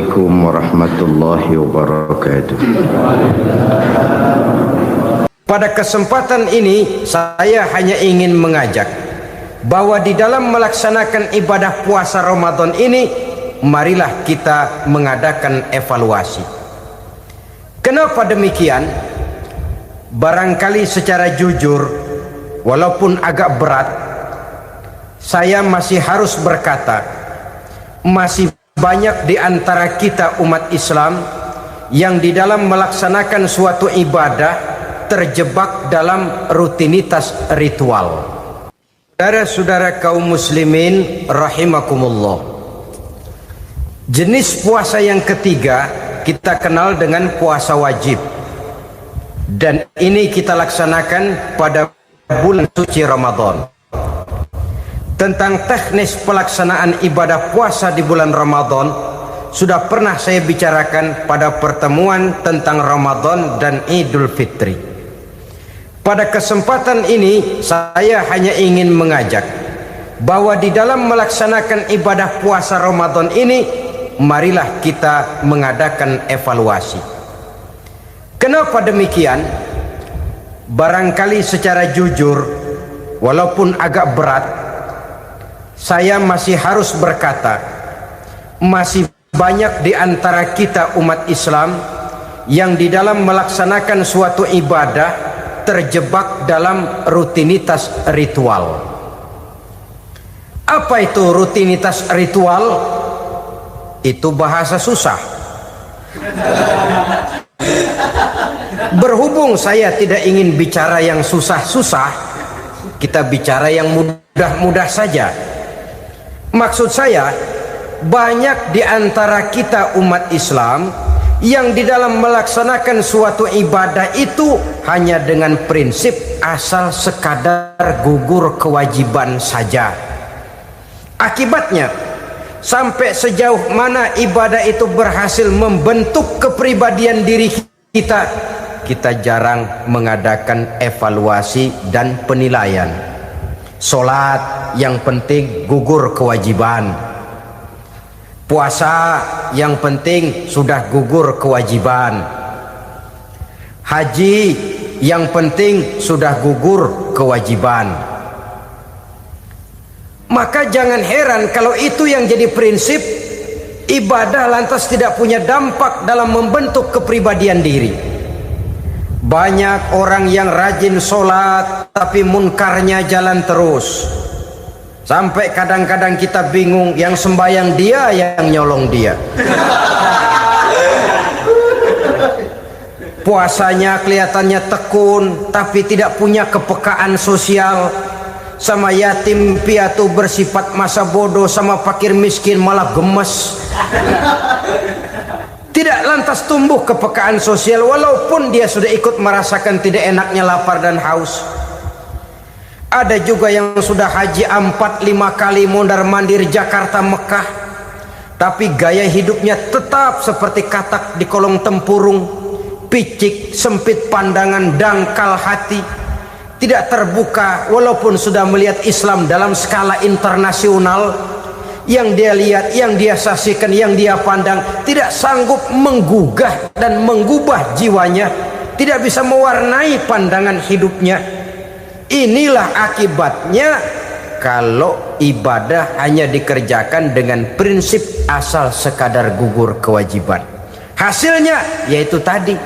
Assalamualaikum warahmatullahi wabarakatuh. Pada kesempatan ini saya hanya ingin mengajak bahwa di dalam melaksanakan ibadah puasa Ramadan ini, marilah kita mengadakan evaluasi. Kenapa demikian? Barangkali secara jujur, walaupun agak berat, saya masih harus berkata, masih banyak di antara kita umat Islam yang di dalam melaksanakan suatu ibadah terjebak dalam rutinitas ritual. Saudara-saudara kaum muslimin rahimakumullah, jenis puasa yang ketiga kita kenal dengan puasa wajib, dan ini kita laksanakan pada bulan suci Ramadan. Tentang teknis pelaksanaan ibadah puasa di bulan Ramadan sudah pernah saya bicarakan pada pertemuan tentang Ramadan dan Idul Fitri. Pada kesempatan ini saya hanya ingin mengajak bahwa di dalam melaksanakan ibadah puasa Ramadan ini, marilah kita mengadakan evaluasi. Kenapa demikian? Barangkali secara jujur, walaupun agak berat, saya masih harus berkata, masih banyak di antara kita umat Islam yang di dalam melaksanakan suatu ibadah terjebak dalam rutinitas ritual. Apa itu rutinitas ritual? Itu bahasa susah. Berhubung saya tidak ingin bicara yang susah-susah, kita bicara yang mudah-mudah saja. Maksud saya, banyak di antara kita umat Islam yang di dalam melaksanakan suatu ibadah itu hanya dengan prinsip asal sekadar gugur kewajiban saja. Akibatnya, sampai sejauh mana ibadah itu berhasil membentuk kepribadian diri kita, kita jarang mengadakan evaluasi dan penilaian. Salat yang penting gugur kewajiban, puasa yang penting sudah gugur kewajiban, haji yang penting sudah gugur kewajiban. Maka jangan heran kalau itu yang jadi prinsip, ibadah lantas tidak punya dampak dalam membentuk kepribadian diri. Banyak orang yang rajin sholat tapi munkarnya jalan terus, sampai kadang-kadang kita bingung, yang sembahyang dia yang nyolong dia. Puasanya kelihatannya tekun tapi tidak punya kepekaan sosial. Sama yatim piatu bersifat masa bodoh, sama fakir miskin malah gemes. Tidak lantas tumbuh kepekaan sosial walaupun dia sudah ikut merasakan tidak enaknya lapar dan haus. Ada juga yang sudah haji 4-5 kali mondar-mandir Jakarta Mekah, tapi gaya hidupnya tetap seperti katak di kolong tempurung, picik, sempit pandangan, dangkal hati, tidak terbuka walaupun sudah melihat Islam dalam skala internasional. Yang dia lihat, yang dia saksikan, yang dia pandang tidak sanggup menggugah dan mengubah jiwanya, tidak bisa mewarnai pandangan hidupnya. Inilah akibatnya kalau ibadah hanya dikerjakan dengan prinsip asal sekadar gugur kewajiban. Hasilnya yaitu tadi,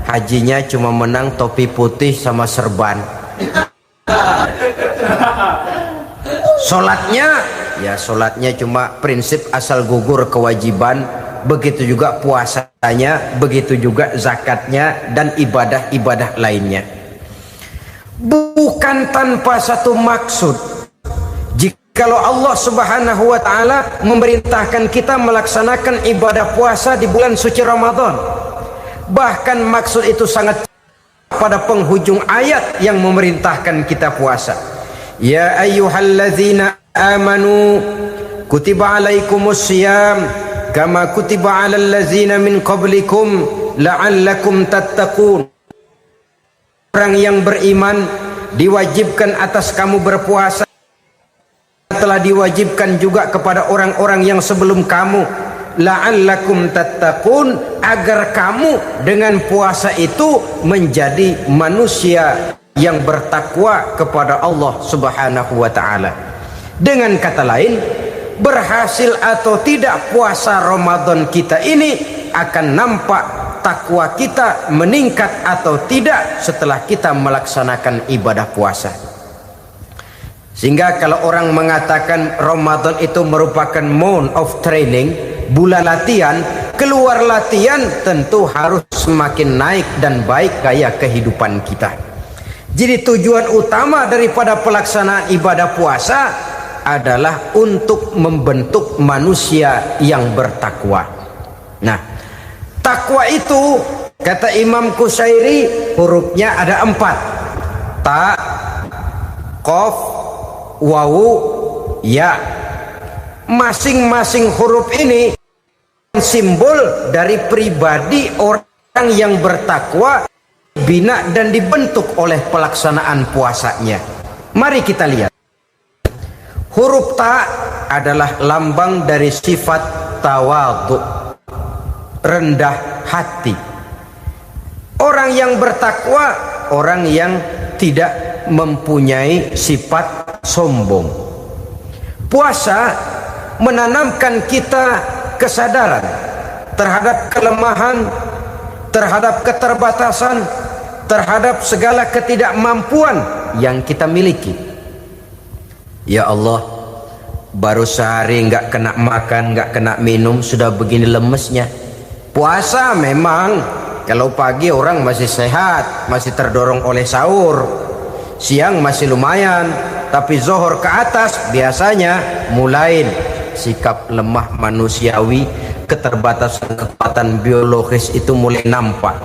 hajinya cuma menang topi putih sama serban. Sholatnya cuma prinsip asal gugur kewajiban, begitu juga puasanya, begitu juga zakatnya dan ibadah-ibadah lainnya. Bukan tanpa satu maksud, jikalau Allah Subhanahu wa ta'ala memerintahkan kita melaksanakan ibadah puasa di bulan suci Ramadan, bahkan maksud itu sangat pada penghujung ayat yang memerintahkan kita puasa. Ya ayyuhalladzina amanu kutiba alaikumus syiyam kama kutiba alal ladzina min qablikum la'allakum tattaqun. Orang yang beriman diwajibkan atas kamu berpuasa, telah diwajibkan juga kepada orang-orang yang sebelum kamu, la'allakum tattaqun, agar kamu dengan puasa itu menjadi manusia yang bertakwa kepada Allah Subhanahu wa taala. Dengan kata lain, berhasil atau tidak puasa Ramadan kita ini akan nampak takwa kita meningkat atau tidak setelah kita melaksanakan ibadah puasa. Sehingga kalau orang mengatakan Ramadan itu merupakan month of training, bulan latihan, keluar latihan tentu harus semakin naik dan baik gaya kehidupan kita. Jadi tujuan utama daripada pelaksanaan ibadah puasa adalah untuk membentuk manusia yang bertakwa. Nah, takwa itu kata Imam Qusairi hurufnya ada 4. Ta, qaf, wawu, ya. Masing-masing huruf ini simbol dari pribadi orang yang bertakwa, bina dan dibentuk oleh pelaksanaan puasanya. Mari kita lihat. Huruf ta adalah lambang dari sifat tawadhu, rendah hati. Orang yang bertakwa, orang yang tidak mempunyai sifat sombong. Puasa menanamkan kita kesadaran terhadap kelemahan, terhadap keterbatasan, terhadap segala ketidakmampuan yang kita miliki. Ya Allah, baru sehari nggak kena makan, nggak kena minum, sudah begini lemesnya. Puasa memang, kalau pagi orang masih sehat, masih terdorong oleh sahur, siang masih lumayan, tapi zuhur ke atas biasanya mulai sikap lemah manusiawi, keterbatasan kekuatan biologis itu mulai nampak.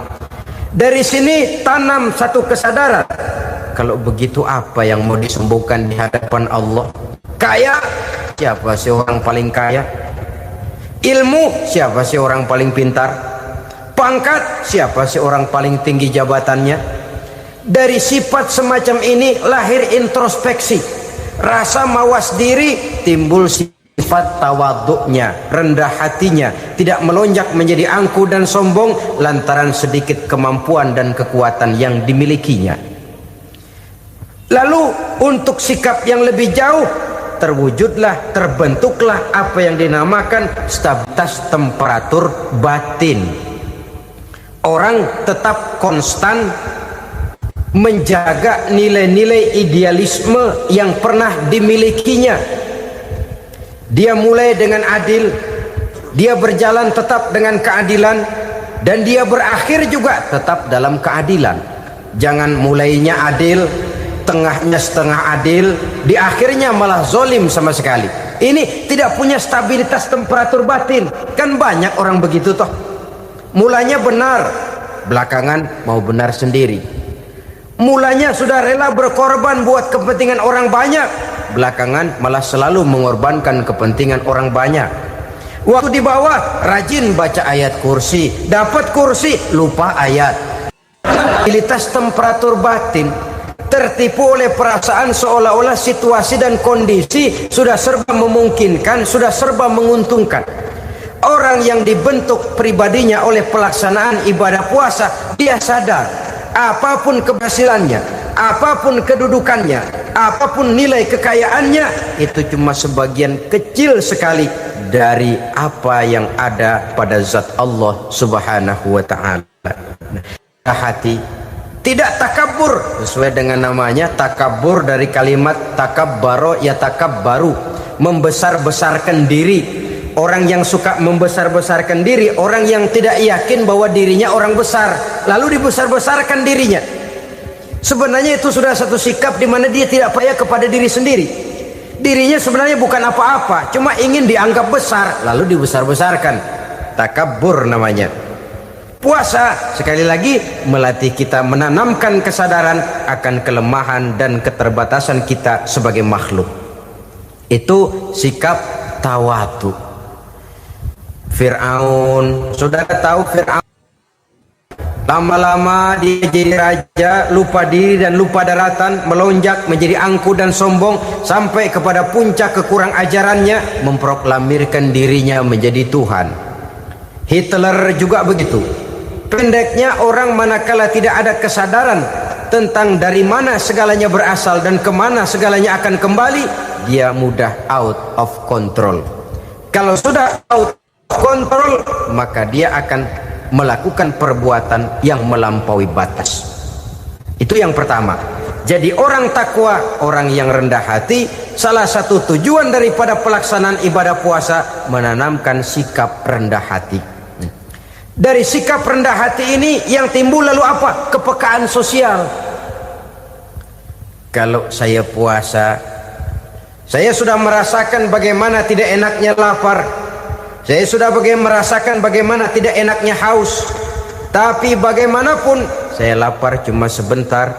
Dari sini tanam satu kesadaran, kalau begitu apa yang mau disembuhkan di hadapan Allah? Kaya, siapa sih orang paling kaya? Ilmu, siapa sih orang paling pintar? Pangkat, siapa sih orang paling tinggi jabatannya? Dari sifat semacam ini lahir introspeksi, rasa mawas diri, timbul sifat tawaduknya, rendah hatinya, tidak melonjak menjadi angkuh dan sombong lantaran sedikit kemampuan dan kekuatan yang dimilikinya. Lalu untuk sikap yang lebih jauh, terwujudlah, terbentuklah apa yang dinamakan stabilitas temperatur batin. Orang tetap konstan menjaga nilai-nilai idealisme yang pernah dimilikinya. Dia mulai dengan adil, dia berjalan tetap dengan keadilan, dan dia berakhir juga tetap dalam keadilan. Jangan mulainya adil, tengahnya setengah adil, di akhirnya malah zolim sama sekali. Ini tidak punya stabilitas temperatur batin. Kan banyak orang begitu toh. Mulanya benar, belakangan mau benar sendiri. Mulanya sudah rela berkorban buat kepentingan orang banyak, belakangan malah selalu mengorbankan kepentingan orang banyak. Waktu di bawah rajin baca ayat kursi, dapat kursi lupa ayat. Stabilitas temperatur batin, tertipu oleh perasaan seolah-olah situasi dan kondisi sudah serba memungkinkan, sudah serba menguntungkan. Orang yang dibentuk pribadinya oleh pelaksanaan ibadah puasa, dia sadar apapun keberhasilannya, apapun kedudukannya, apapun nilai kekayaannya, itu cuma sebagian kecil sekali dari apa yang ada pada zat Allah Subhanahu wa ta'ala. Hati tidak takabur, sesuai dengan namanya takabur dari kalimat takabbaro ya takabbaru, membesar-besarkan diri. Orang yang suka membesar-besarkan diri, orang yang tidak yakin bahwa dirinya orang besar, lalu dibesar-besarkan dirinya. Sebenarnya itu sudah satu sikap di mana dia tidak percaya kepada diri sendiri. Dirinya sebenarnya bukan apa-apa, cuma ingin dianggap besar, lalu dibesar-besarkan. Takabbur namanya. Puasa sekali lagi melatih kita menanamkan kesadaran akan kelemahan dan keterbatasan kita sebagai makhluk. Itu sikap tawadhu. Fir'aun, saudara tahu Fir'aun Lama-lama dia jadi raja, lupa diri dan lupa daratan, melonjak menjadi angkuh dan sombong, sampai kepada puncak kekurang ajarannya, memproklamirkan dirinya menjadi Tuhan. Hitler juga begitu. Pendeknya, orang manakala tidak ada kesadaran tentang dari mana segalanya berasal dan kemana segalanya akan kembali, dia mudah out of control. Kalau sudah out of control, maka dia akan melakukan perbuatan yang melampaui batas. Itu yang pertama. Jadi orang takwa, orang yang rendah hati, salah satu tujuan daripada pelaksanaan ibadah puasa menanamkan sikap rendah hati. Dari sikap rendah hati ini yang timbul lalu apa? Kepekaan sosial. Kalau saya puasa, saya sudah merasakan bagaimana tidak enaknya lapar. Saya sudah merasakan bagaimana tidak enaknya haus. Tapi bagaimanapun, saya lapar cuma sebentar,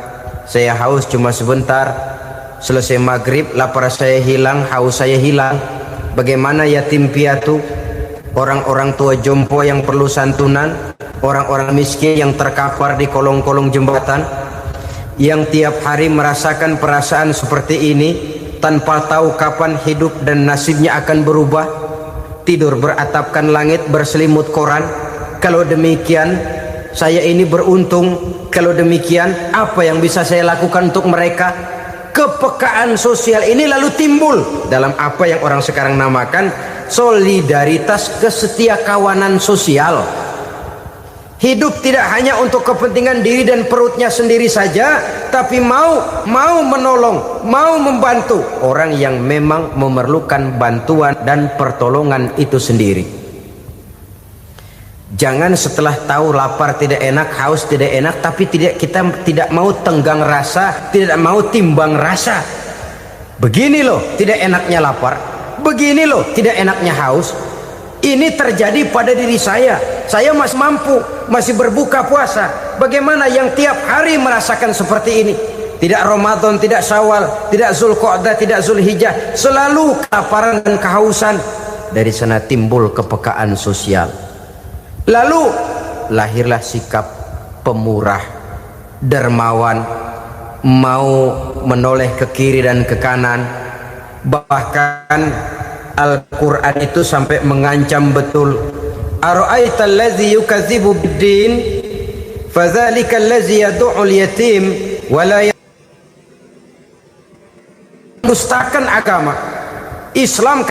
saya haus cuma sebentar. Selesai maghrib, lapar saya hilang, haus saya hilang. Bagaimana yatim piatu, orang-orang tua jompo yang perlu santunan, orang-orang miskin yang terkapar di kolong-kolong jembatan, yang tiap hari merasakan perasaan seperti ini, tanpa tahu kapan hidup dan nasibnya akan berubah. Tidur beratapkan langit, berselimut koran. Kalau demikian, saya ini beruntung. Kalau demikian, apa yang bisa saya lakukan untuk mereka? Kepekaan sosial ini lalu timbul dalam apa yang orang sekarang namakan solidaritas kesetiakawanan sosial. Hidup tidak hanya untuk kepentingan diri dan perutnya sendiri saja, tapi mau menolong, mau membantu orang yang memang memerlukan bantuan dan pertolongan itu sendiri. Jangan setelah tahu lapar tidak enak, haus tidak enak, tapi kita tidak mau tenggang rasa, tidak mau timbang rasa. Begini loh tidak enaknya lapar, begini loh tidak enaknya haus. Ini terjadi pada diri saya. Saya masih mampu, masih berbuka puasa. Bagaimana yang tiap hari merasakan seperti ini? Tidak Ramadan, tidak Syawal, tidak Zulqa'dah, tidak Zulhijjah, selalu kelaparan dan kehausan. Dari sana timbul kepekaan sosial. Lalu lahirlah sikap pemurah, dermawan, mau menoleh ke kiri dan ke kanan. Bahkan Al-Quran itu sampai mengancam betul. Ara'aita allazi yukadzibu bid-din fadzalika allazi yad'ul yatim wa la mendustakan agama. Islam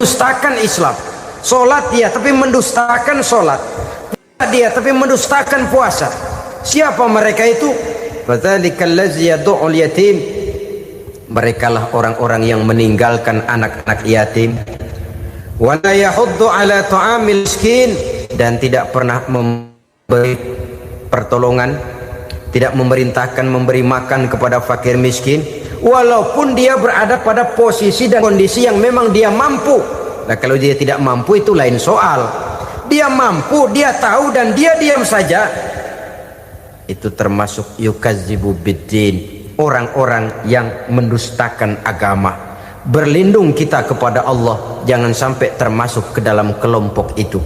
mendustakan Islam. Salat dia tapi mendustakan salat. Puasa dia tapi mendustakan puasa. Siapa mereka itu? Fadzalika allazi yad'ul yatim. Merekalah orang-orang yang meninggalkan anak-anak yatim. Wala yahuddu ala ta'amil miskin, dan tidak pernah memberi pertolongan, tidak memerintahkan memberi makan kepada fakir miskin, walaupun dia berada pada posisi dan kondisi yang memang dia mampu. Nah, kalau dia tidak mampu itu lain soal. Dia mampu, dia tahu dan dia diam saja. Itu termasuk yukadzibu biddin. Orang-orang yang mendustakan agama. Berlindung kita kepada Allah, jangan sampai termasuk ke dalam kelompok itu.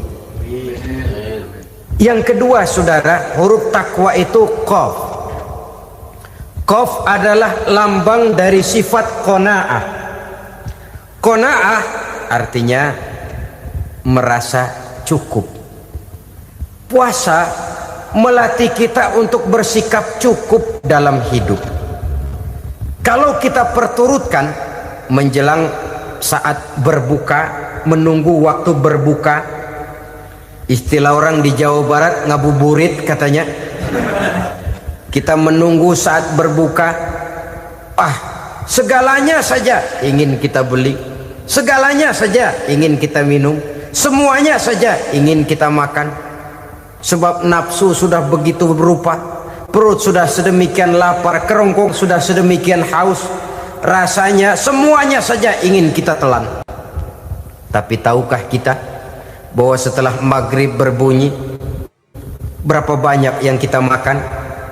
Yang kedua, saudara, huruf takwa itu qaf. Qaf adalah lambang dari sifat qanaah. Qanaah artinya merasa cukup. Puasa melatih kita untuk bersikap cukup dalam hidup. Kalau kita perturutkan menjelang saat berbuka, menunggu waktu berbuka, istilah orang di Jawa Barat ngabuburit katanya. Kita menunggu saat berbuka, segalanya saja ingin kita beli, segalanya saja ingin kita minum, semuanya saja ingin kita makan. Sebab nafsu sudah begitu berupa. Perut sudah sedemikian lapar, kerongkong sudah sedemikian haus, rasanya semuanya saja ingin kita telan. Tapi tahukah kita bahwa setelah maghrib berbunyi, berapa banyak yang kita makan,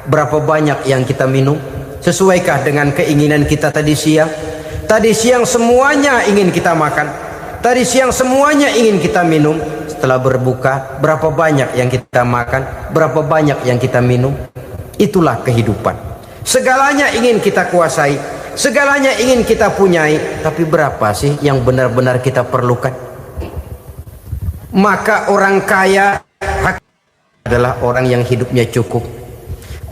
berapa banyak yang kita minum? Sesuaikah dengan keinginan kita tadi siang? Tadi siang semuanya ingin kita makan, tadi siang semuanya ingin kita minum. setelah berbuka, berapa banyak yang kita makan, berapa banyak yang kita minum. Itulah kehidupan. Segalanya ingin kita kuasai, segalanya ingin kita punyai, tapi berapa sih yang benar-benar kita perlukan? Maka orang kaya adalah orang yang hidupnya cukup.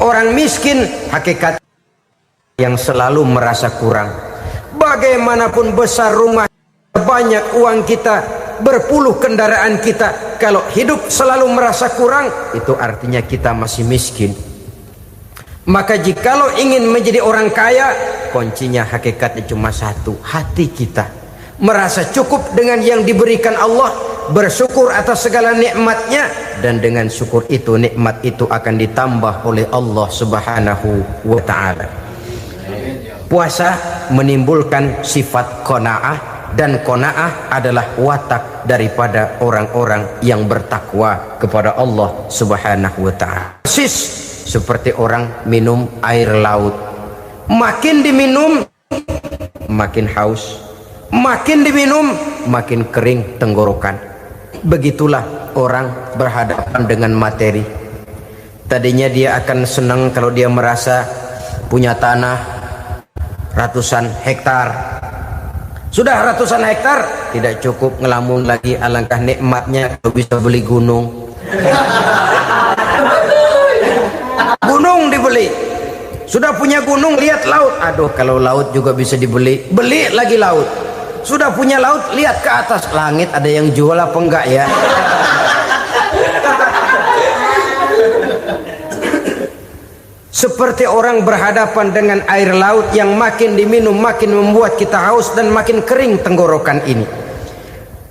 Orang miskin hakikat yang selalu merasa kurang. Bagaimanapun besar rumah, banyak uang kita, berpuluh kendaraan kita, kalau hidup selalu merasa kurang, itu artinya kita masih miskin. Maka jikalau ingin menjadi orang kaya, kuncinya hakikatnya cuma satu, hati kita merasa cukup dengan yang diberikan Allah, bersyukur atas segala nikmatnya, dan dengan syukur itu, nikmat itu akan ditambah oleh Allah Subhanahu wa ta'ala. Puasa menimbulkan sifat qanaah, dan qanaah adalah watak daripada orang-orang yang bertakwa kepada Allah Subhanahu wa ta'ala. Persis seperti orang minum air laut, makin diminum makin haus, makin diminum makin kering tenggorokan. Begitulah orang berhadapan dengan materi. Tadinya dia akan senang kalau dia merasa punya tanah ratusan hektar. Sudah ratusan hektar tidak cukup, ngelamun lagi, alangkah nikmatnya kalau bisa beli gunung. Gunung dibeli. Sudah punya gunung, lihat laut. Aduh, kalau laut juga bisa dibeli, beli lagi laut. Sudah punya laut, lihat ke atas langit, ada yang jual apa enggak ya? Seperti orang berhadapan dengan air laut yang makin diminum makin membuat kita haus dan makin kering tenggorokan ini.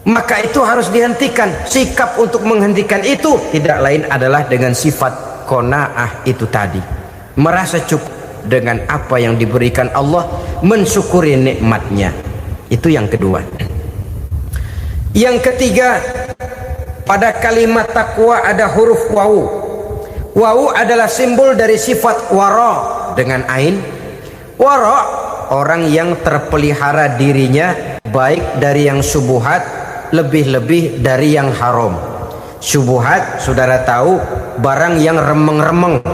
Maka itu harus dihentikan. Sikap untuk menghentikan itu tidak lain adalah dengan sifat qanaah itu tadi, merasa cukup dengan apa yang diberikan Allah, mensyukuri nikmatnya. Itu yang kedua. Yang ketiga, pada kalimat takwa ada huruf wawu. Wawu adalah simbol dari sifat wara dengan ain. Wara, orang yang terpelihara dirinya baik dari yang syubhat, lebih-lebih dari yang haram. Syubhat, saudara tahu, barang yang remeng-remeng.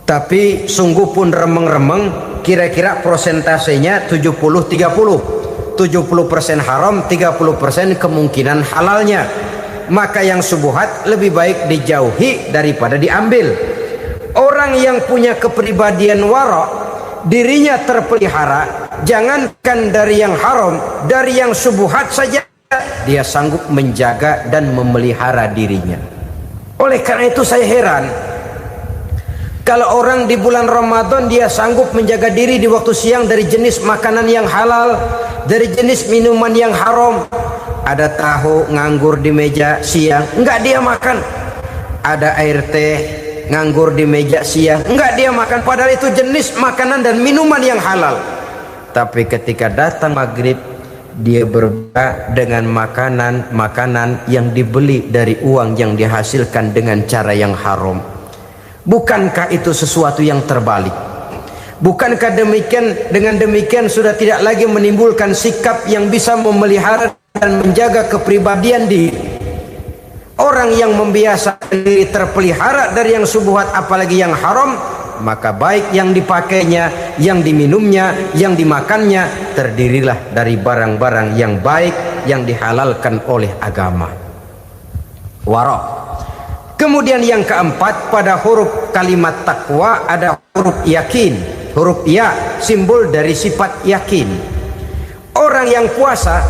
Tapi sungguh pun remeng-remeng, kira-kira prosentasenya 70-30. 70% haram, 30% kemungkinan halalnya. Maka yang syubhat lebih baik dijauhi daripada diambil. Orang yang punya kepribadian wara, dirinya terpelihara, jangankan dari yang haram, dari yang syubhat saja dia sanggup menjaga dan memelihara dirinya. Oleh karena itu saya heran kalau orang di bulan Ramadan dia sanggup menjaga diri di waktu siang dari jenis makanan yang halal, dari jenis minuman yang haram. Ada tahu nganggur di meja siang, enggak dia makan. Ada air teh nganggur di meja siang, enggak dia makan. Padahal itu jenis makanan dan minuman yang halal. Tapi ketika datang maghrib, dia berbuka dengan makanan yang dibeli dari uang yang dihasilkan dengan cara yang haram. Bukankah itu sesuatu yang terbalik? Bukankah demikian, dengan demikian sudah tidak lagi menimbulkan sikap yang bisa memelihara dan menjaga kepribadian diri? Orang yang membiasakan diri terpelihara dari yang syubhat apalagi yang haram, maka baik yang dipakainya, yang diminumnya, yang dimakannya terdirilah dari barang-barang yang baik yang dihalalkan oleh agama. Wara. Kemudian yang keempat, pada huruf kalimat takwa ada huruf yakin. Huruf ya simbol dari sifat yakin. Orang yang puasa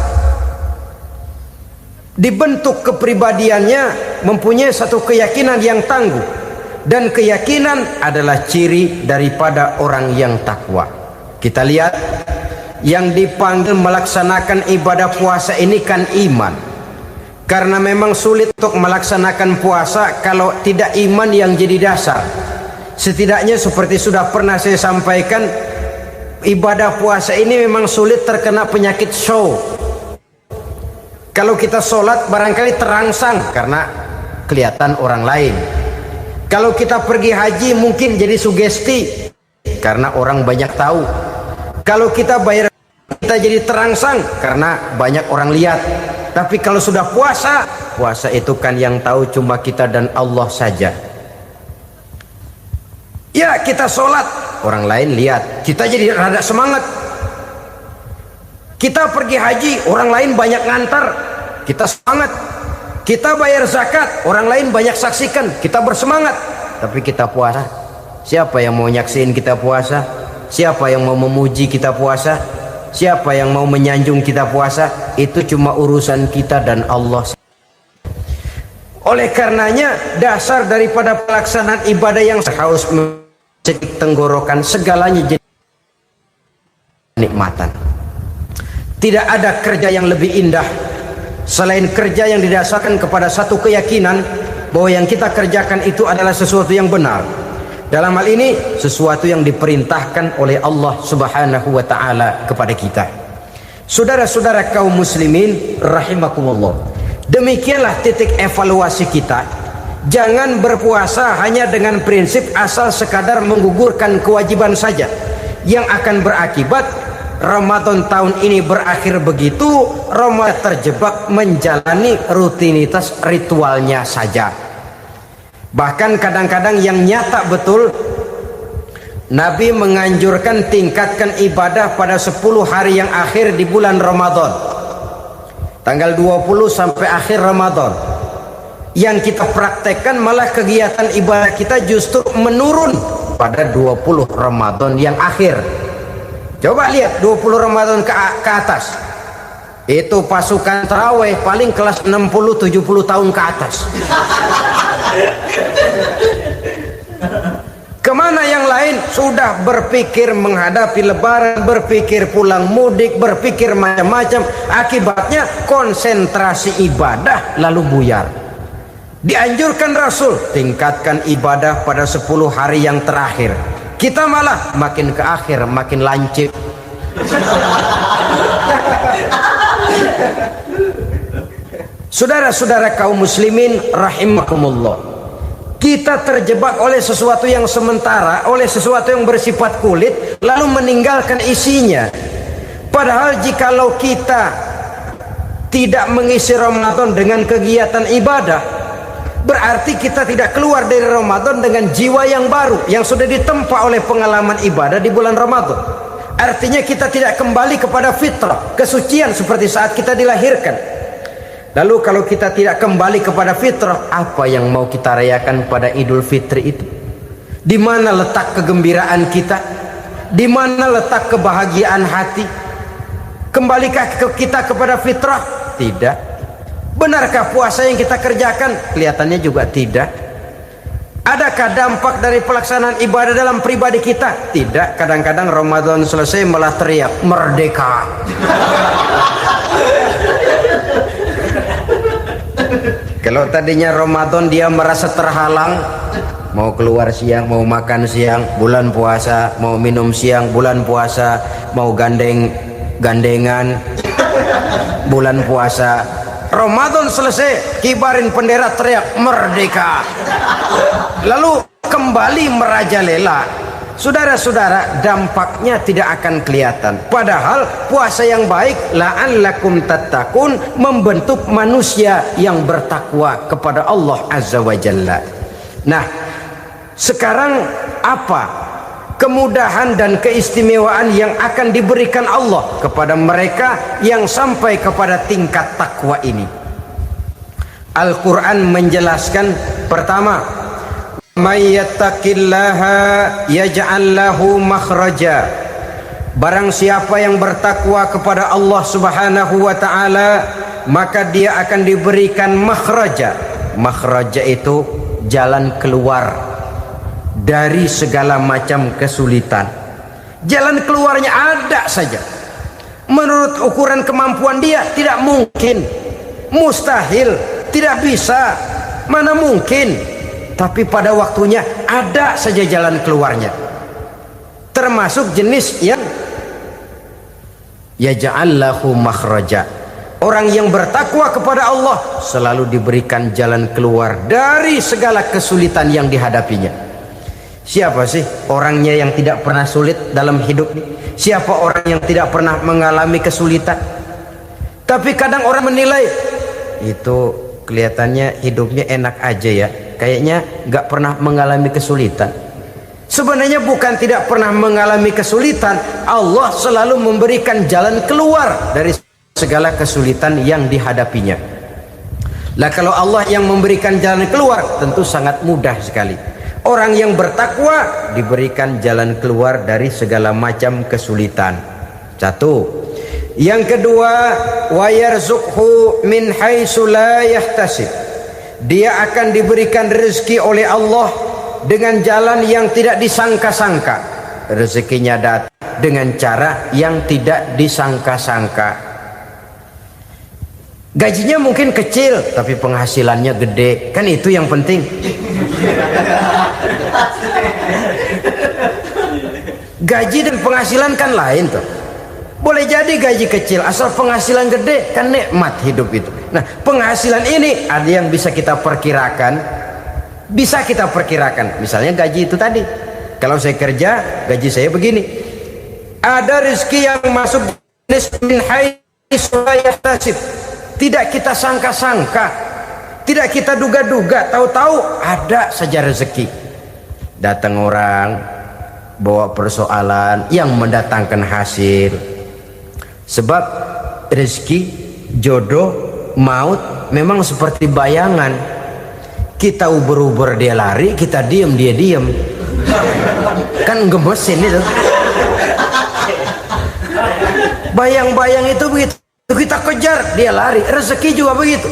dibentuk kepribadiannya mempunyai satu keyakinan yang tangguh, dan keyakinan adalah ciri daripada orang yang takwa. Kita lihat yang dipanggil melaksanakan ibadah puasa ini kan iman, karena memang sulit untuk melaksanakan puasa kalau tidak iman yang jadi dasar. Setidaknya seperti sudah pernah saya sampaikan, ibadah puasa ini memang sulit terkena penyakit show. Kalau kita sholat barangkali terangsang karena kelihatan orang lain. Kalau kita pergi haji mungkin jadi sugesti karena orang banyak tahu. Kalau kita bayar kita jadi terangsang karena banyak orang lihat. Tapi kalau sudah puasa, puasa itu kan yang tahu cuma kita dan Allah saja. Ya, kita sholat, orang lain lihat, kita jadi rada semangat. Kita pergi haji, orang lain banyak ngantar, kita semangat. Kita bayar zakat, orang lain banyak saksikan, kita bersemangat. Tapi kita puasa, siapa yang mau nyaksiin kita puasa? Siapa yang mau memuji kita puasa? Siapa yang mau menyanjung kita puasa? Itu cuma urusan kita dan Allah. Oleh karenanya, dasar daripada pelaksanaan ibadah yang harus mencegah tenggorokan, segalanya jadi nikmatan. Tidak ada kerja yang lebih indah selain kerja yang didasarkan kepada satu keyakinan bahwa yang kita kerjakan itu adalah sesuatu yang benar. Dalam hal ini sesuatu yang diperintahkan oleh Allah Subhanahu wa taala kepada kita. Saudara-saudara kaum muslimin rahimakumullah. Demikianlah titik evaluasi kita. Jangan berpuasa hanya dengan prinsip asal sekadar menggugurkan kewajiban saja, yang akan berakibat Ramadan tahun ini berakhir begitu, Ramadan terjebak menjalani rutinitas ritualnya saja. Bahkan kadang-kadang yang nyata betul, Nabi menganjurkan tingkatkan ibadah pada 10 hari yang akhir di bulan Ramadan, tanggal 20 sampai akhir Ramadan. Yang kita praktekkan malah kegiatan ibadah kita justru menurun pada 20 Ramadan yang akhir. Coba lihat 20 Ramadan ke atas, itu pasukan tarawih paling kelas 60-70 tahun ke atas. Kemana yang lain sudah berpikir menghadapi lebaran, berpikir pulang mudik, berpikir macam-macam. Akibatnya konsentrasi ibadah lalu buyar. Dianjurkan Rasul tingkatkan ibadah pada 10 hari yang terakhir. Kita malah makin ke akhir makin lancip. Saudara-saudara kaum muslimin rahimakumullah, kita terjebak oleh sesuatu yang sementara, oleh sesuatu yang bersifat kulit, lalu meninggalkan isinya. Padahal jikalau kita tidak mengisi Ramadan dengan kegiatan ibadah, berarti kita tidak keluar dari Ramadan dengan jiwa yang baru, yang sudah ditempa oleh pengalaman ibadah di bulan Ramadan. Artinya kita tidak kembali kepada fitrah, kesucian seperti saat kita dilahirkan. Lalu kalau kita tidak kembali kepada fitrah, apa yang mau kita rayakan pada Idul Fitri itu? Di mana letak kegembiraan kita? Di mana letak kebahagiaan hati? Kembalikah kita kepada fitrah? Tidak. Benarkah puasa yang kita kerjakan? Kelihatannya juga tidak. Adakah dampak dari pelaksanaan ibadah dalam pribadi kita? Tidak. Kadang-kadang Ramadan selesai malah teriak merdeka. Kalau tadinya Ramadan dia merasa terhalang, mau keluar siang, mau makan siang, bulan puasa, mau minum siang, bulan puasa, mau gandengan, bulan puasa. Ramadan selesai, kibarin bendera, teriak merdeka. Lalu kembali merajalela. Saudara-saudara, dampaknya tidak akan kelihatan. Padahal puasa yang baik, la'allakum tattaqun, membentuk manusia yang bertakwa kepada Allah Azza wa Jalla. Nah, sekarang apa kemudahan dan keistimewaan yang akan diberikan Allah kepada mereka yang sampai kepada tingkat takwa ini? Al-Quran menjelaskan, pertama, may yattaqillaha yaj'al lahu makhraja. Barang siapa yang bertakwa kepada Allah Subhanahu wa taala, maka dia akan diberikan makhraja. Makhraja itu jalan keluar dari segala macam kesulitan. Jalan keluarnya ada saja. Menurut ukuran kemampuan dia tidak mungkin, mustahil, tidak bisa, mana mungkin. Tapi pada waktunya ada saja jalan keluarnya. Termasuk jenis yang yaj'al lahu makhraja. Orang yang bertakwa kepada Allah selalu diberikan jalan keluar dari segala kesulitan yang dihadapinya. Siapa sih orangnya yang tidak pernah sulit dalam hidup ini? Siapa orang yang tidak pernah mengalami kesulitan? Tapi kadang orang menilai itu kelihatannya hidupnya enak aja ya, kayaknya nggak pernah mengalami kesulitan. Sebenarnya bukan tidak pernah mengalami kesulitan, Allah selalu memberikan jalan keluar dari segala kesulitan yang dihadapinya. Lah kalau Allah yang memberikan jalan keluar, tentu sangat mudah sekali. Orang yang bertakwa diberikan jalan keluar dari segala macam kesulitan. Satu. Yang kedua, wa yarzuqhu min haitsu la yahtasib. Dia akan diberikan rezeki oleh Allah dengan jalan yang tidak disangka-sangka. Rezekinya datang dengan cara yang tidak disangka-sangka. Gajinya mungkin kecil tapi penghasilannya gede, kan itu yang penting. Gaji dan penghasilan kan lain tuh. Boleh jadi gaji kecil asal penghasilan gede, kan nikmat hidup itu. Nah, penghasilan ini ada yang bisa kita perkirakan. Bisa kita perkirakan. Misalnya gaji itu tadi. Kalau saya kerja, gaji saya begini. Ada rezeki yang masuk min haitsu la yahtasib. Tidak kita sangka-sangka, tidak kita duga-duga, tahu-tahu ada saja rezeki. Datang orang bawa persoalan yang mendatangkan hasil. Sebab rezeki, jodoh, maut memang seperti bayangan. Kita uber-uber dia lari, kita diem dia diem. Kan gemesin itu. Bayang-bayang itu begitu. Kita kejar, dia lari. Rezeki juga begitu.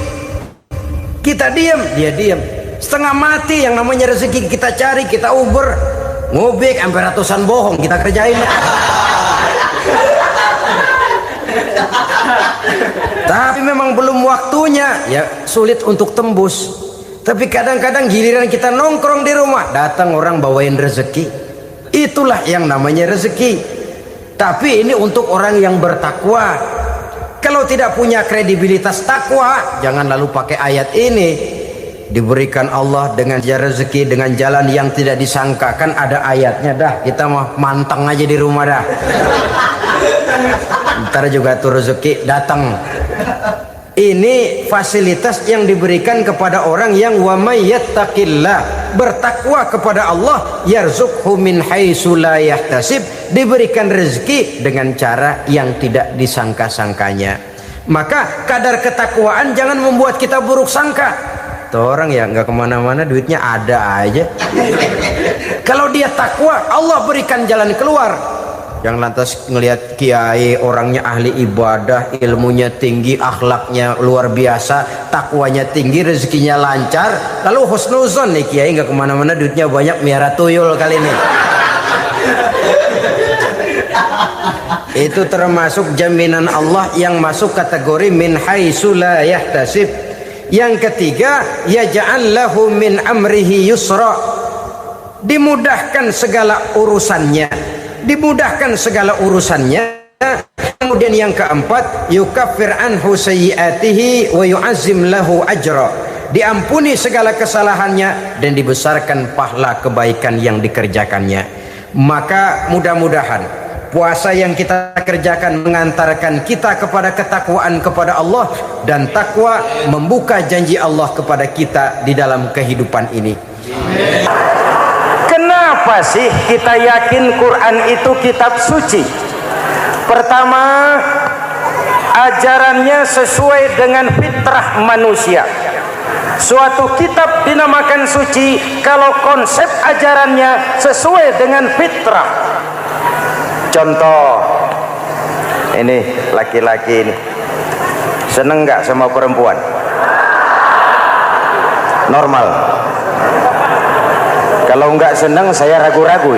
Kita diam, dia diam. Setengah mati yang namanya rezeki kita cari, kita uber, ngobek sampai ratusan bohong kita kerjain. Tapi memang belum waktunya, ya sulit untuk tembus. Tapi kadang-kadang giliran kita nongkrong di rumah, datang orang bawain rezeki. Itulah yang namanya rezeki. Tapi ini untuk orang yang bertakwa. Kalau tidak punya kredibilitas takwa, jangan lalu pakai ayat ini. Diberikan Allah dengan rezeki dengan jalan yang tidak disangka. Kan ada ayatnya dah, kita mah manteng aja di rumah dah. Ntar juga tuh rezeki datang. Ini fasilitas yang diberikan kepada orang yang wa may yattaqillah, bertakwa kepada Allah, yarzuqhu min haitsu la yahtasib, diberikan rezeki dengan cara yang tidak disangka-sangkanya. Maka kadar ketakwaan jangan membuat kita buruk sangka. Tuh orang ya nggak kemana-mana, duitnya ada aja. Kalau dia takwa, Allah berikan jalan keluar. Yang lantas ngelihat kiai orangnya ahli ibadah, ilmunya tinggi, akhlaknya luar biasa, takwanya tinggi, rezekinya lancar, lalu husnuzon nih kiai nggak kemana-mana, duitnya banyak, miara tuyul kali ini. Itu termasuk jaminan Allah yang masuk kategori min haitsu la yahtasib. Yang ketiga, yaj'al lahu min amrihi yusra, dimudahkan segala urusannya. Dimudahkan segala urusannya. Kemudian yang keempat, yukaffir anhu sayyiatihi wa yu'azzim lahu ajra, diampuni segala kesalahannya dan dibesarkan pahala kebaikan yang dikerjakannya. Maka mudah-mudahan puasa yang kita kerjakan mengantarkan kita kepada ketakwaan kepada Allah, dan takwa membuka janji Allah kepada kita di dalam kehidupan ini. Kenapa sih kita yakin Quran itu kitab suci? Pertama, ajarannya sesuai dengan fitrah manusia. Suatu kitab dinamakan suci kalau konsep ajarannya sesuai dengan fitrah. Contoh, ini laki-laki ini seneng nggak sama perempuan? Normal. Kalau nggak seneng, saya ragu-ragu.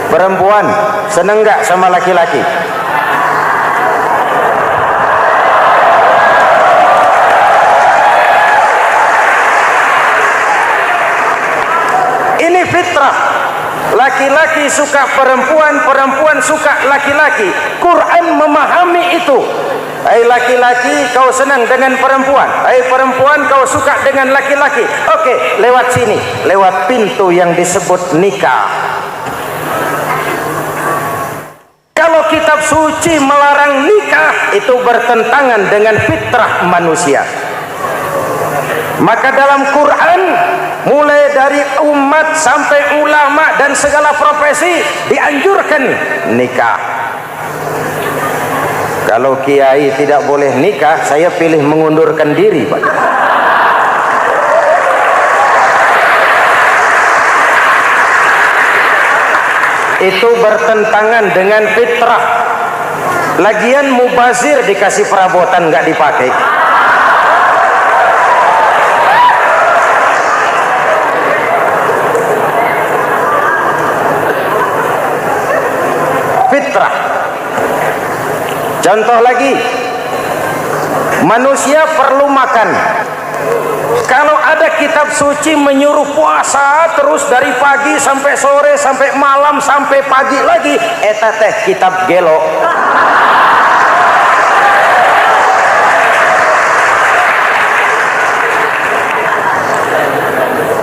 Perempuan seneng nggak sama laki-laki? Ini fitrah. Laki-laki suka perempuan, perempuan suka laki-laki. Quran memahami itu. Hai laki-laki, kau senang dengan perempuan. Hai perempuan, kau suka dengan laki-laki. Oke, lewat sini, lewat pintu yang disebut nikah. Kalau kitab suci melarang nikah, itu bertentangan dengan fitrah manusia. Maka dalam Quran, mulai dari umat sampai ulama dan segala profesi dianjurkan nikah. Kalau kiai tidak boleh nikah, saya pilih mengundurkan diri, Pak. Itu bertentangan dengan fitrah. Lagian mubazir dikasih perabotan nggak dipakai. Fitrah. Contoh lagi, manusia perlu makan. Kalau ada kitab suci menyuruh puasa terus dari pagi sampai sore sampai malam sampai pagi lagi, eta teh kitab gelo.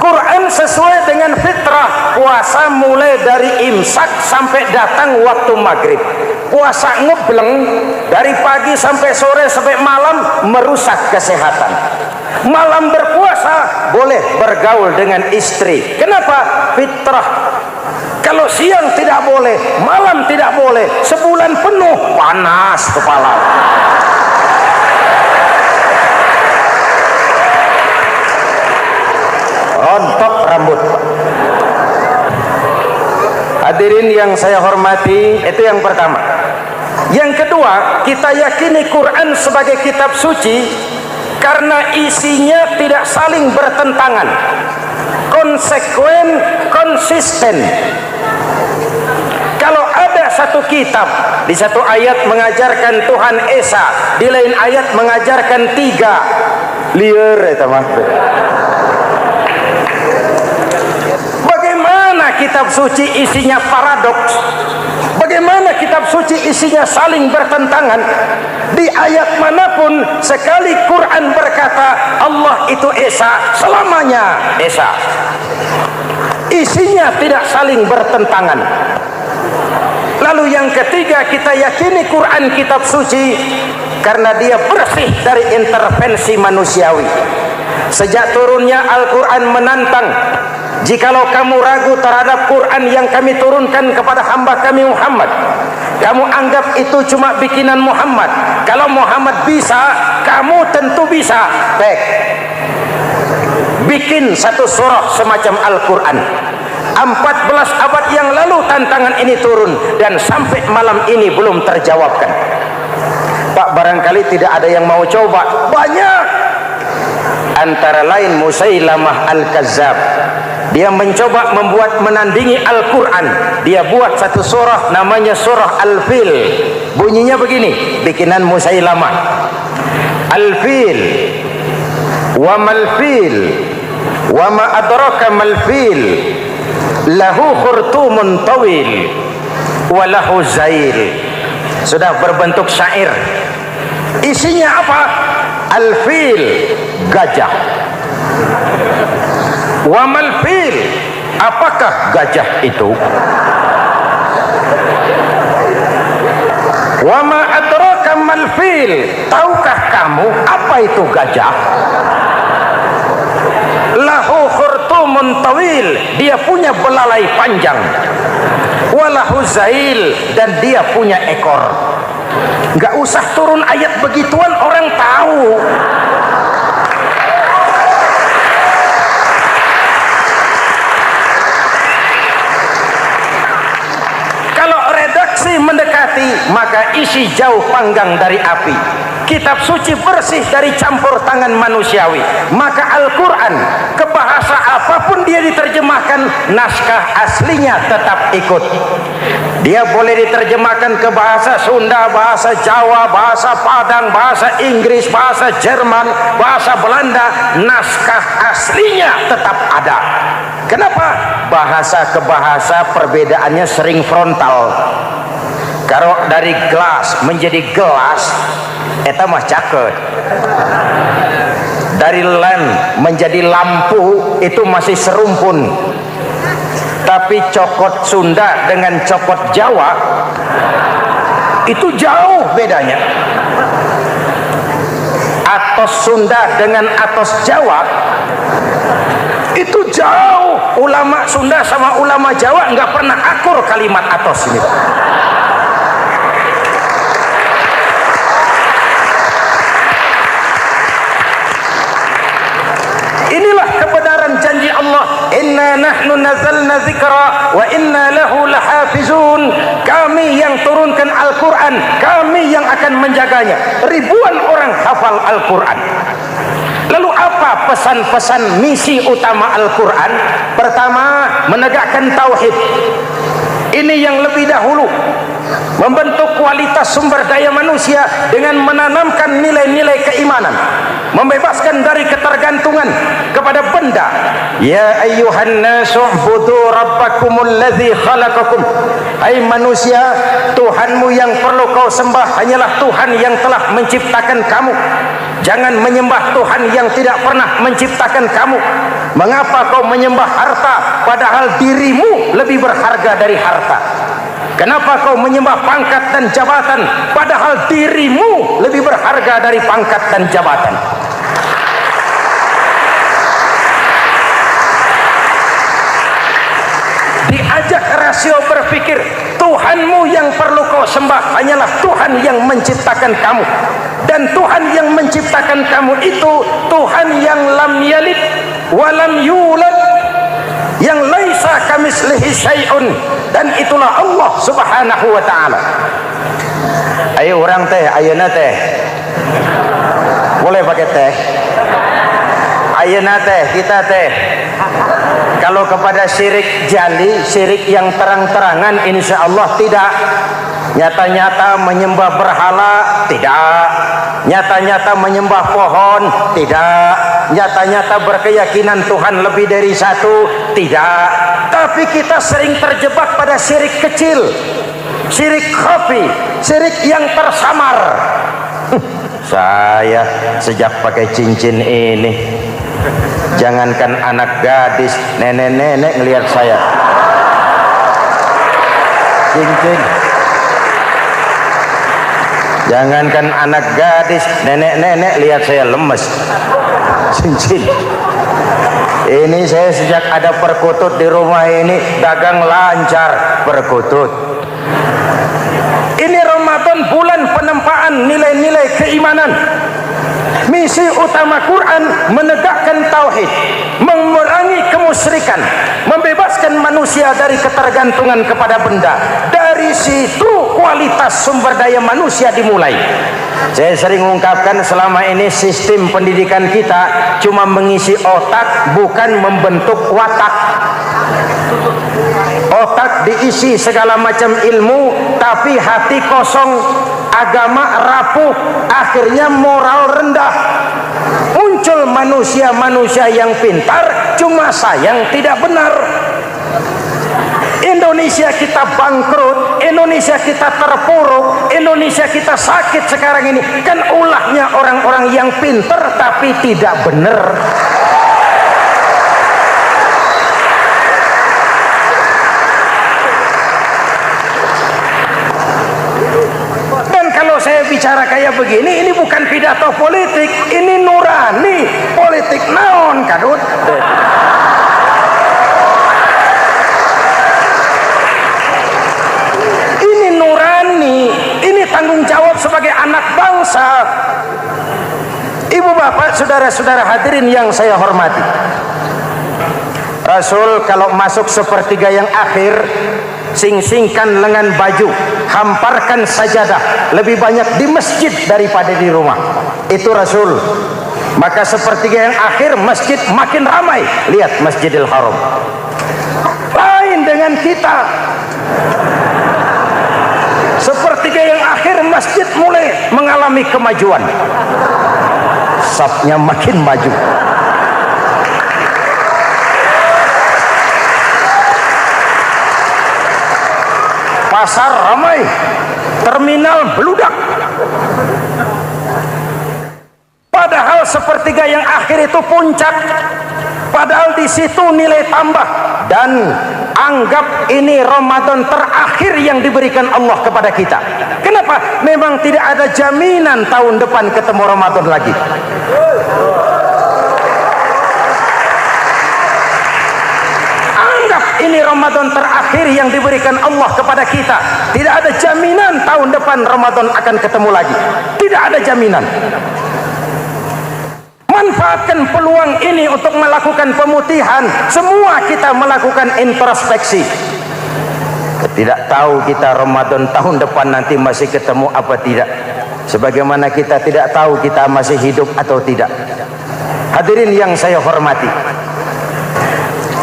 Quran sesuai dengan fitrah, puasa mulai dari imsak sampai datang waktu maghrib. Puasa ngebleng dari pagi sampai sore sampai malam merusak kesehatan. Malam berpuasa boleh bergaul dengan istri. Kenapa? Fitrah. Kalau siang tidak boleh, malam tidak boleh, sebulan penuh panas kepala. Rontok rambut. Hadirin yang saya hormati, itu yang pertama. Yang kedua, kita yakini Quran sebagai kitab suci karena isinya tidak saling bertentangan, konsekuen, konsisten. Kalau ada satu kitab, di satu ayat mengajarkan Tuhan Esa, di lain ayat mengajarkan tiga, liar eta mah. Bagaimana kitab suci isinya paradoks? Bagaimana kitab suci isinya saling bertentangan? Di ayat manapun sekali Quran berkata Allah itu Esa, selamanya Esa. Isinya tidak saling bertentangan. Lalu yang ketiga, kita yakini Quran kitab suci karena dia bersih dari intervensi manusiawi. Sejak turunnya Al-Quran menantang, jikalau kamu ragu terhadap Quran yang kami turunkan kepada hamba kami Muhammad, kamu anggap itu cuma bikinan Muhammad. Kalau Muhammad bisa, kamu tentu bisa. Baik, bikin satu surah semacam Al-Quran. 14 abad yang lalu tantangan ini turun dan sampai malam ini belum terjawabkan. Pak, barangkali tidak ada yang mau coba. Banyak. Antara lain Musailamah Al-Kazzab, dia mencoba membuat menandingi Al-Quran. Dia buat satu surah namanya surah Al-Fil. Bunyinya begini, bikinan Musailamah. Al-Fil, wa mal-fil, wa ma adraka mal-fil, lahu khurtumun tawil, wa lahu zail. Sudah berbentuk syair. Isinya apa? Al-Fil, gajah. Wa mal-fil, apakah gajah itu? Wa ma adraka mal-fil, tahukah kamu apa itu gajah? Lahu khurtumun tawil, dia punya belalai panjang. Wa lahu zail, dan dia punya ekor. Enggak usah turun ayat begituan, orang tahu. Mendekati, maka isi jauh panggang dari api. Kitab suci bersih dari campur tangan manusiawi. Maka Al-Quran, ke bahasa apapun dia diterjemahkan, naskah aslinya tetap ikut. Dia boleh diterjemahkan ke bahasa Sunda, bahasa Jawa, bahasa Padang, bahasa Inggris, bahasa Jerman, bahasa Belanda, naskah aslinya tetap ada. Kenapa? Bahasa ke bahasa perbedaannya sering frontal. Kalau dari gelas menjadi gelas, eta mah caket. Dari lamp menjadi lampu, itu masih serumpun. Tapi cokot Sunda dengan cokot Jawa itu jauh bedanya. Atos Sunda dengan atos Jawa itu jauh. Ulama Sunda sama ulama Jawa nggak pernah akur kalimat atos ini. Inilah kebenaran janji Allah, inna nahnu nazzalna dzikra wa inna lahu lahafizun. Kami yang turunkan Al-Quran, kami yang akan menjaganya. Ribuan orang hafal Al-Quran. Lalu apa pesan-pesan misi utama Al-Quran? Pertama, menegakkan tauhid. Ini yang lebih dahulu, membentuk kualitas sumber daya manusia dengan menanamkan nilai-nilai keimanan, membebaskan dari ketergantungan kepada benda. Ya ayyuhan nasu ubudu rabbakumul ladzi khalaqakum. Hai manusia, Tuhanmu yang perlu kau sembah hanyalah Tuhan yang telah menciptakan kamu. Jangan menyembah Tuhan yang tidak pernah menciptakan kamu. Mengapa kau menyembah harta padahal dirimu lebih berharga dari harta? Kenapa kau menyembah pangkat dan jabatan padahal dirimu lebih berharga dari pangkat dan jabatan? Diajak rasio berpikir, Tuhanmu yang perlu kau sembah hanyalah Tuhan yang menciptakan kamu. Dan Tuhan yang menciptakan kamu itu Tuhan yang lam yalid walam yulad, yang laisa kamislihi syai'un, dan itulah Allah Subhanahu wa taala. Ayo orang teh, ayeuna teh. Boleh pakai teh? Ayeuna teh, kita teh. Kalau kepada syirik jali, syirik yang terang-terangan, insya Allah tidak. Nyata-nyata menyembah berhala, tidak. Nyata-nyata menyembah pohon, tidak. Nyata-nyata berkeyakinan Tuhan lebih dari satu, tidak. Tapi kita sering terjebak pada syirik kecil, syirik khafi, syirik yang tersamar. Saya sejak pakai cincin ini, jangankan anak gadis, nenek-nenek ngelihat saya cincin. Jangankan anak gadis, nenek-nenek lihat saya lemes cincin. Ini saya sejak ada perkutut di rumah ini dagang lancar perkutut. Ini Ramadan, bulan penempaan nilai-nilai keimanan. Misi utama Quran menegakkan tauhid, mengurangi kemusyrikan, membebaskan manusia dari ketergantungan kepada benda. Dari situ kualitas sumber daya manusia dimulai. Saya sering mengungkapkan selama ini sistem pendidikan kita cuma mengisi otak, bukan membentuk watak. Otak diisi segala macam ilmu, tapi hati kosong, agama rapuh, akhirnya moral rendah. Muncul manusia-manusia yang pintar, cuma sayang tidak benar. Indonesia kita bangkrut, Indonesia kita terpuruk, Indonesia kita sakit sekarang ini kan ulahnya orang-orang yang pintar tapi tidak benar. Saya bicara kayak begini, ini bukan pidato politik, ini nurani politik naon kadut. Ini nurani, ini tanggung jawab sebagai anak bangsa. Ibu bapak, saudara-saudara hadirin yang saya hormati, Rasul kalau masuk sepertiga yang akhir, sing-singkan lengan baju, hamparkan sajadah, lebih banyak di masjid daripada di rumah. Itu Rasul. Maka sepertiga yang akhir masjid makin ramai. Lihat Masjidil Haram. Lain dengan kita. Sepertiga yang akhir masjid mulai mengalami kemajuan. Safnya makin maju. Pasar ramai, terminal beludak. Padahal sepertiga yang akhir itu puncak. Padahal di situ nilai tambah, dan anggap ini Ramadan terakhir yang diberikan Allah kepada kita. Kenapa? Memang tidak ada jaminan tahun depan ketemu Ramadan lagi. Anggap ini Ramadan terakhir yang diberikan Allah kepada kita. Tidak ada jaminan tahun depan Ramadan akan ketemu lagi. Tidak ada jaminan. Manfaatkan peluang ini untuk melakukan pemutihan. Semua kita melakukan introspeksi. Tidak tahu kita Ramadan tahun depan nanti masih ketemu apa tidak. Sebagaimana kita tidak tahu kita masih hidup atau tidak. Hadirin yang saya hormati,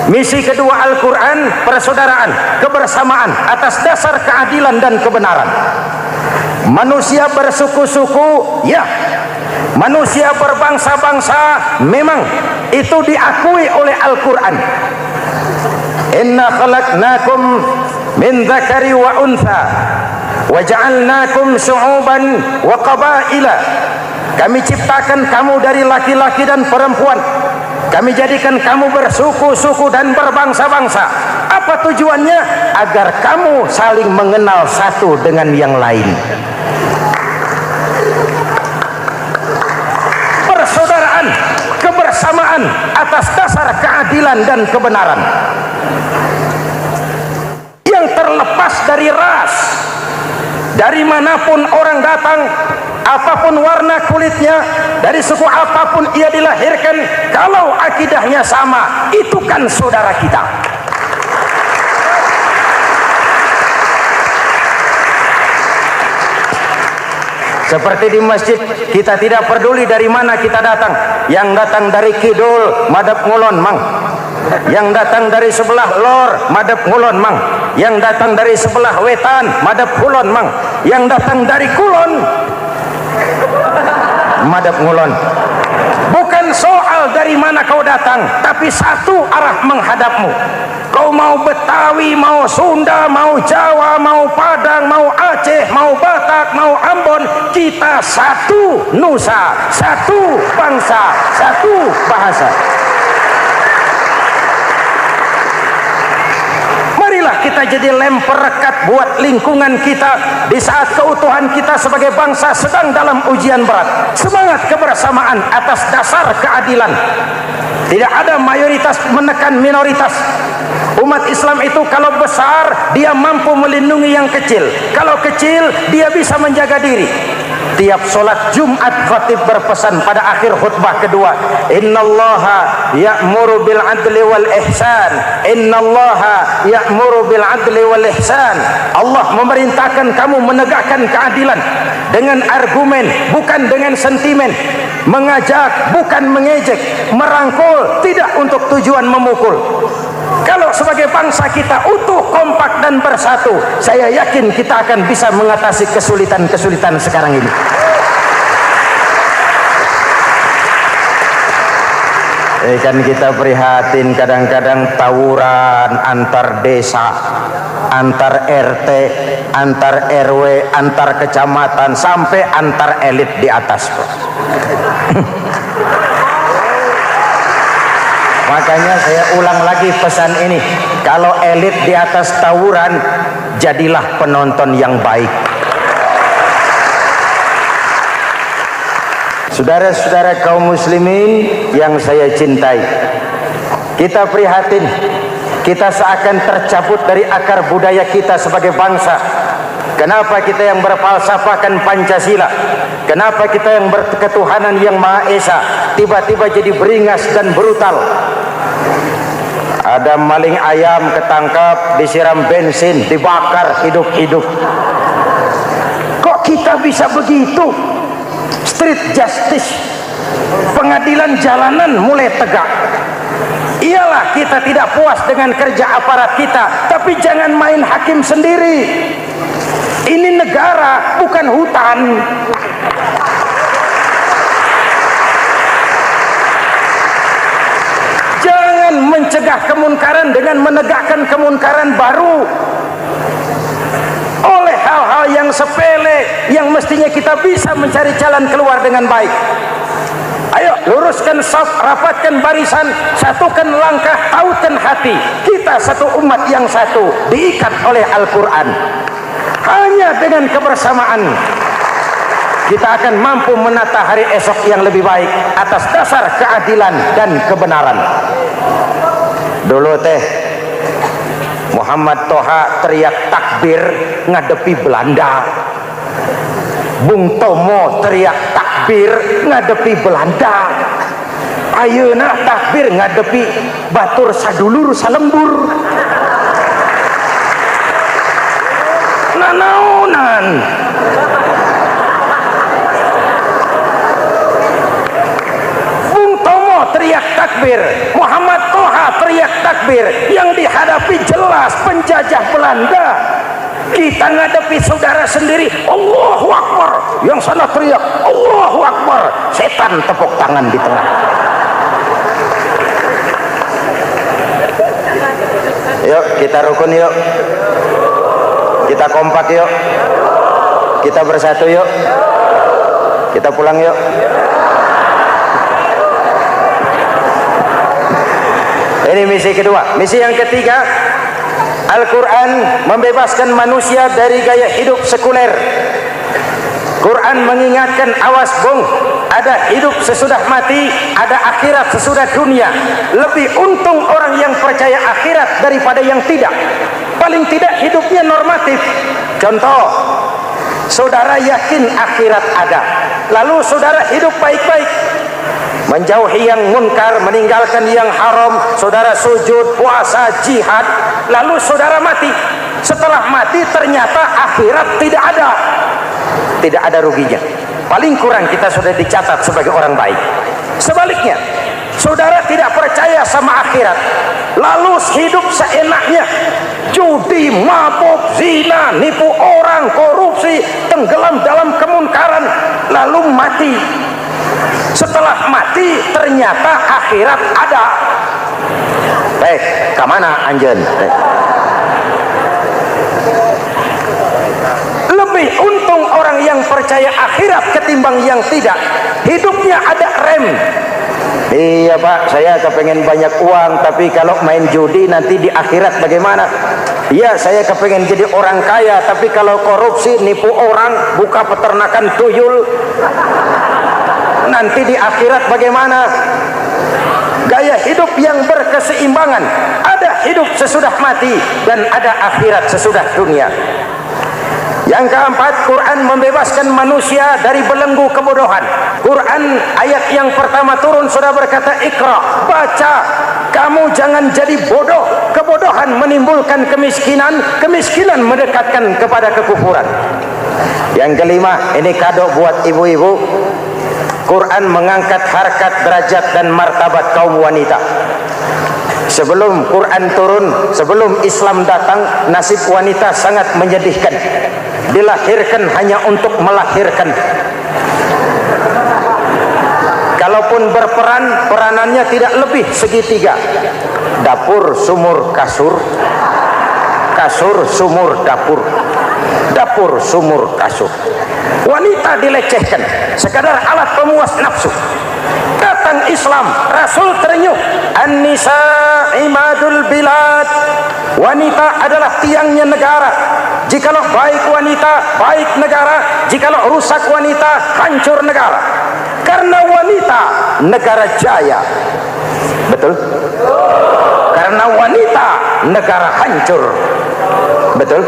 misi kedua Al-Quran, persaudaraan, kebersamaan atas dasar keadilan dan kebenaran. Manusia bersuku-suku, ya. Manusia berbangsa-bangsa, memang itu diakui oleh Al-Quran. Inna khalaqnakum min dzakari wa untha wa ja'alnakum syu'uban wa qabaila. Kami ciptakan kamu dari laki-laki dan perempuan. Kami jadikan kamu bersuku-suku dan berbangsa-bangsa. Apa tujuannya? Agar kamu saling mengenal satu dengan yang lain. Persaudaraan, kebersamaan atas dasar keadilan dan kebenaran. Yang terlepas dari ras. Dari manapun orang datang, apapun warna kulitnya, dari suku apapun ia dilahirkan, kalau akidahnya sama, itu kan saudara kita. Seperti di masjid, kita tidak peduli dari mana kita datang. Yang datang dari kidul, madhab ngulon mang. Yang datang dari sebelah lor, madhab ngulon mang. Yang datang dari sebelah wetan, madhab kulon mang. Yang datang dari kulon, madhab ngulon. Bukan soal dari mana kau datang, tapi satu arah menghadapmu. Kau mau Betawi, mau Sunda, mau Jawa, mau Padang, mau Aceh, mau Batak, mau Ambon, kita satu nusa, satu bangsa, satu bahasa. Marilah kita jadi lem perekat buat lingkungan kita di saat keutuhan kita sebagai bangsa sedang dalam ujian berat. Semangat kebersamaan atas dasar keadilan. Tidak ada mayoritas menekan minoritas. Umat Islam itu kalau besar, dia mampu melindungi yang kecil. Kalau kecil, dia bisa menjaga diri. Tiap sholat Jumat khatib berpesan pada akhir khutbah kedua, innallaha ya'muru bil adli wal ihsan. Innallaha ya'muru bil adli wal ihsan. Allah memerintahkan kamu menegakkan keadilan dengan argumen, bukan dengan sentimen. Mengajak, bukan mengejek. Merangkul, tidak untuk tujuan memukul. Kalau sebagai bangsa kita utuh, kompak dan bersatu, saya yakin kita akan bisa mengatasi kesulitan-kesulitan sekarang ini. Kan kita prihatin kadang-kadang tawuran antar desa, antar RT, antar RW, antar kecamatan, sampai antar elit di atas. Makanya saya ulang lagi pesan ini, kalau elit di atas tawuran, jadilah penonton yang baik. Saudara-saudara kaum muslimin yang saya cintai, kita prihatin, kita seakan tercabut dari akar budaya kita sebagai bangsa. Kenapa kita yang berfalsafahkan Pancasila, kenapa kita yang berketuhanan yang Maha Esa tiba-tiba jadi beringas dan brutal? Ada maling ayam ketangkap, disiram bensin, dibakar hidup-hidup. Kok kita bisa begitu? Street justice, pengadilan jalanan mulai tegak. Iyalah kita tidak puas dengan kerja aparat kita, tapi jangan main hakim sendiri. Ini negara, bukan hutan. Jangan mencegah kemunkaran dengan menegakkan kemunkaran baru. Oleh hal-hal yang sepele, yang mestinya kita bisa mencari jalan keluar dengan baik. Ayo luruskan saf, rapatkan barisan, satukan langkah, tautkan hati. Kita satu umat yang satu, diikat oleh Al-Quran. Hanya dengan kebersamaan kita akan mampu menata hari esok yang lebih baik atas dasar keadilan dan kebenaran. Dulu teh Muhammad Toha teriak takbir ngadepi Belanda. Bung Tomo teriak takbir ngadepi Belanda. Ayeuna takbir ngadepi batur sadulur salembur. Nanaonan. Bung Tomo teriak takbir, Muhammad Toha teriak takbir, yang dihadapi jelas penjajah Belanda. Kita ngadepi saudara sendiri, Allahu Akbar, yang sana teriak Allahu Akbar, setan tepuk tangan di tengah. Yuk kita rukun, yuk kita kompak, yuk kita bersatu, yuk kita pulang, yuk. Ini misi kedua. Misi yang ketiga, Al-Quran membebaskan manusia dari gaya hidup sekuler. Quran mengingatkan, awas bung, ada hidup sesudah mati, ada akhirat sesudah dunia. Lebih untung orang yang percaya akhirat daripada yang tidak. Paling tidak hidupnya normatif. Contoh, saudara yakin akhirat ada, lalu saudara hidup baik-baik, menjauhi yang munkar, meninggalkan yang haram, saudara sujud, puasa, jihad, lalu saudara mati. Setelah mati ternyata akhirat tidak ada. Tidak ada ruginya. Paling kurang kita sudah dicatat sebagai orang baik. Sebaliknya, saudara tidak percaya sama akhirat, lalu hidup seenaknya, judi, mabuk, zina, nipu orang, korupsi, tenggelam dalam kemunkaran, lalu mati. Setelah mati ternyata akhirat ada. Kemana anjen? Lebih untung orang yang percaya akhirat ketimbang yang tidak. Hidupnya ada rem. Iya pak, saya kepengen banyak uang, tapi kalau main judi nanti di akhirat bagaimana? Iya, saya kepengen jadi orang kaya, tapi kalau korupsi, nipu orang, buka peternakan tuyul, nanti di akhirat bagaimana? Gaya hidup yang berkeseimbangan. Ada hidup sesudah mati dan ada akhirat sesudah dunia. Yang keempat, Quran membebaskan manusia dari belenggu kebodohan. Quran ayat yang pertama turun sudah berkata, Iqra, baca, kamu jangan jadi bodoh. Kebodohan menimbulkan kemiskinan, kemiskinan mendekatkan kepada kekufuran. Yang kelima, ini kado buat ibu-ibu, Quran mengangkat harkat, derajat dan martabat kaum wanita. Sebelum Quran turun, sebelum Islam datang, nasib wanita sangat menyedihkan. Dilahirkan hanya untuk melahirkan. Kalaupun berperan, peranannya tidak lebih segitiga. Dapur, sumur, kasur. Kasur, sumur, dapur. Dapur, sumur, kasur. Wanita dilecehkan, sekadar alat pemuas nafsu. Datang Islam, Rasul terenyuh, An-nisa imadul bilad. Wanita adalah tiangnya negara. Jikalau baik wanita, baik negara. Jikalau rusak wanita, hancur negara. Karena wanita, negara jaya. Betul? Karena wanita, negara hancur. Betul?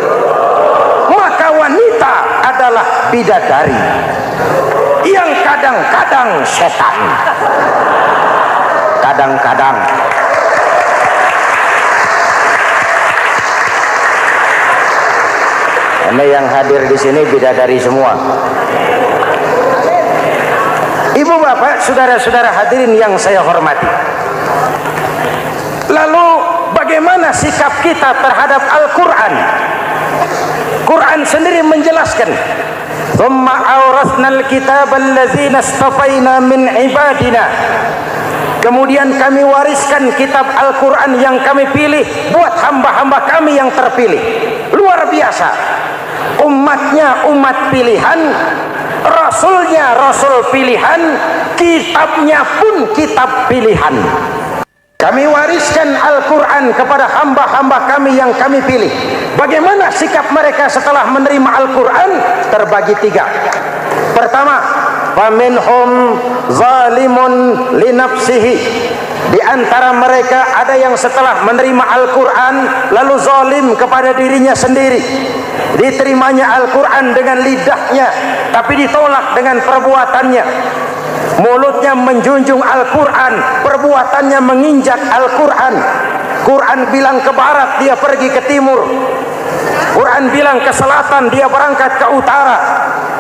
Maka wanita adalah bidadari yang kadang-kadang setan. Kadang-kadang. Ini yang hadir di sini bidadari semua. Ibu bapak, saudara-saudara hadirin yang saya hormati. Lalu bagaimana sikap kita terhadap Al-Quran? Quran sendiri menjelaskan, "Tsumma awrasnal kitaba allazina istafaina min ibadina." Kemudian kami wariskan kitab Al-Quran yang kami pilih buat hamba-hamba kami yang terpilih. Luar biasa. Umatnya umat pilihan, Rasulnya Rasul pilihan, kitabnya pun kitab pilihan. Kami wariskan Al-Quran kepada hamba-hamba kami yang kami pilih. Bagaimana sikap mereka setelah menerima Al-Quran? Terbagi tiga. Pertama, faminhum zalimun linafsihi. Di antara mereka ada yang setelah menerima Al-Quran lalu zalim kepada dirinya sendiri. Diterimanya Al-Quran dengan lidahnya, tapi ditolak dengan perbuatannya. Mulutnya menjunjung Al-Quran, perbuatannya menginjak Al-Quran. Quran bilang ke barat, dia pergi ke timur. Quran bilang ke selatan, dia berangkat ke utara.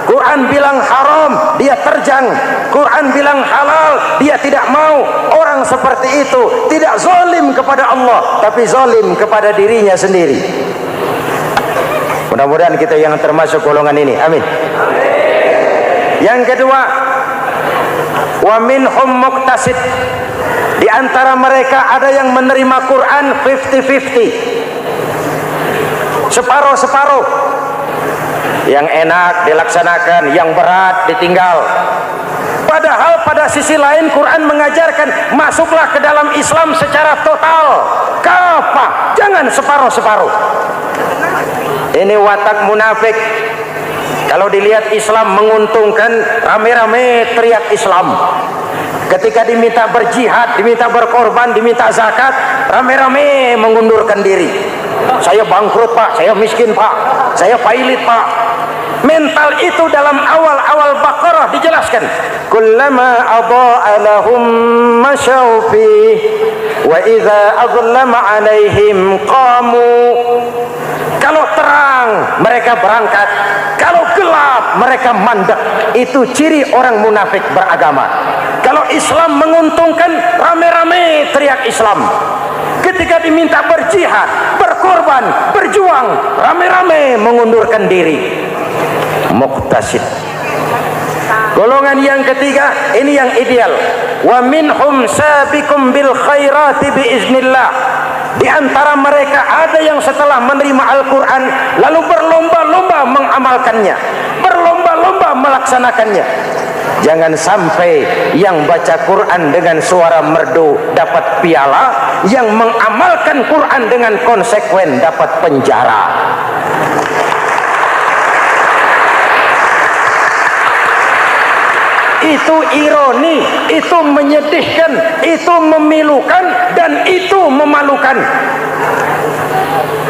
Quran bilang haram, dia terjang. Quran bilang halal, dia tidak mau. Orang seperti itu tidak zalim kepada Allah, tapi zalim kepada dirinya sendiri. Mudah-mudahan kita yang termasuk golongan ini. Amin. Yang kedua, wa minhum muqtasid. Di antara mereka ada yang menerima Quran 50-50. Separuh-separuh. Yang enak dilaksanakan, yang berat ditinggal. Padahal pada sisi lain Quran mengajarkan masuklah ke dalam Islam secara total, kafah, jangan separuh-separuh. Ini watak munafik. Kalau dilihat Islam menguntungkan, rame-rame teriak Islam. Ketika diminta berjihad, diminta berkorban, diminta zakat, rame-rame mengundurkan diri. Saya bangkrut Pak, saya miskin Pak, saya pailit Pak. Mental itu dalam awal-awal Baqarah dijelaskan. Kullama adha'a lahum masyaw fi wa idza adlama 'alaihim qamu. Kalau terang mereka berangkat, kalau gelap mereka mandek. Itu ciri orang munafik beragama. Kalau Islam menguntungkan, rame-rame teriak Islam. Ketika diminta berjihad, berkorban, berjuang, rame-rame mengundurkan diri. Muqtasid. Golongan yang ketiga, ini yang ideal. Wa minhum sabiqum bil khairati biiznillah. Di antara mereka ada yang setelah menerima Al-Quran lalu berlomba-lomba mengamalkannya, berlomba-lomba melaksanakannya. Jangan sampai yang baca Quran dengan suara merdu dapat piala, yang mengamalkan Quran dengan konsekuen dapat penjara. Itu ironi, itu menyedihkan, itu memilukan, dan itu memalukan.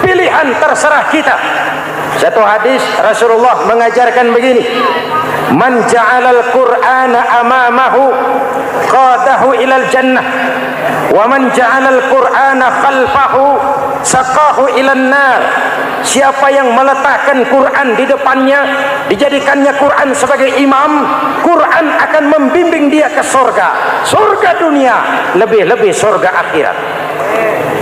Pilihan terserah kita. Satu hadis Rasulullah mengajarkan begini: man ja'alal Qur'ana amamahu qadahu ilal jannah, wa man ja'alal Qur'ana khalfahu saqahu ilan nar. Siapa yang meletakkan Quran di depannya, dijadikannya Quran sebagai imam, Quran akan membimbing dia ke surga, surga dunia, lebih-lebih surga akhirat.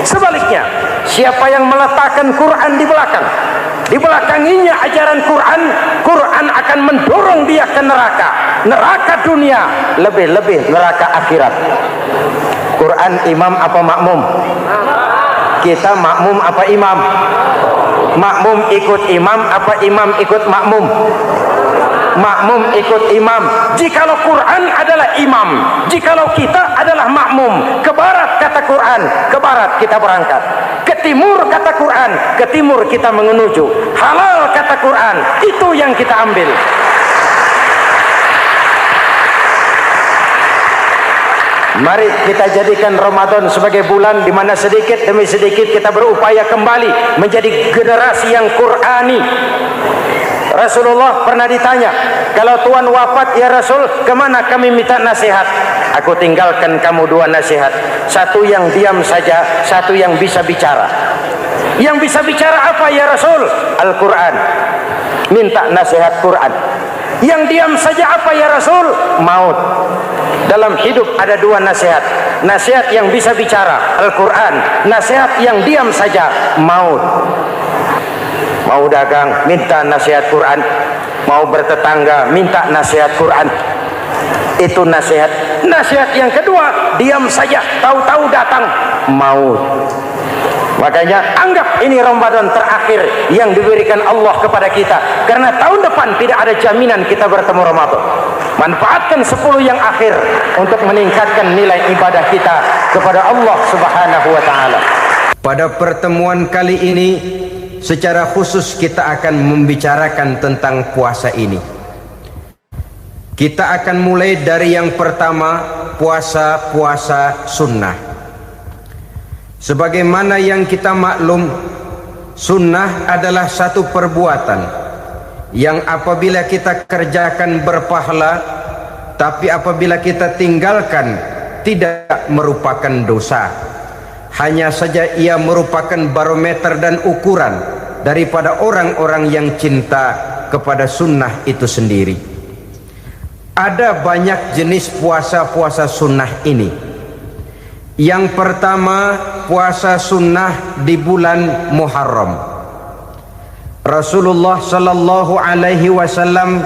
Sebaliknya, siapa yang meletakkan Quran di belakang, dibelakanginya ajaran Quran, Quran akan mendorong dia ke neraka, neraka dunia, lebih-lebih neraka akhirat. Quran imam apa makmum? Kita makmum apa imam? Makmum ikut imam apa imam ikut makmum? Makmum ikut imam. Jikalau Quran adalah imam, jikalau kita adalah makmum. Ke barat kata Quran, ke barat kita berangkat. Ke timur kata Quran, ke timur kita menuju. Halal kata Quran, itu yang kita ambil. Mari kita jadikan Ramadan sebagai bulan di mana sedikit demi sedikit kita berupaya kembali menjadi generasi yang Qurani. Rasulullah pernah ditanya, kalau Tuhan wafat ya Rasul, kemana kami minta nasihat? Aku tinggalkan kamu dua nasihat. Satu yang diam saja, satu yang bisa bicara. Yang bisa bicara apa ya Rasul? Al-Quran. Minta nasihat Quran. Yang diam saja apa ya Rasul? Maut. Dalam hidup ada dua nasihat. Nasihat yang bisa bicara, Al-Quran. Nasihat yang diam saja, maut. Mau dagang, minta nasihat Quran. Mau bertetangga, minta nasihat Quran. Itu nasihat. Nasihat yang kedua, diam saja, tahu-tahu datang maut. Makanya anggap ini Ramadan terakhir yang diberikan Allah kepada kita, karena tahun depan tidak ada jaminan kita bertemu Ramadan. Manfaatkan 10 yang akhir untuk meningkatkan nilai ibadah kita kepada Allah Subhanahu wa taala. Pada pertemuan kali ini secara khusus kita akan membicarakan tentang puasa ini. Kita akan mulai dari yang pertama, puasa sunnah. Sebagaimana yang kita maklum, sunnah adalah satu perbuatan yang apabila kita kerjakan berpahala, tapi apabila kita tinggalkan tidak merupakan dosa. Hanya saja ia merupakan barometer dan ukuran daripada orang-orang yang cinta kepada sunnah itu sendiri. Ada banyak jenis puasa-puasa sunnah ini. Yang pertama, puasa sunnah di bulan Muharram. Rasulullah sallallahu alaihi wasallam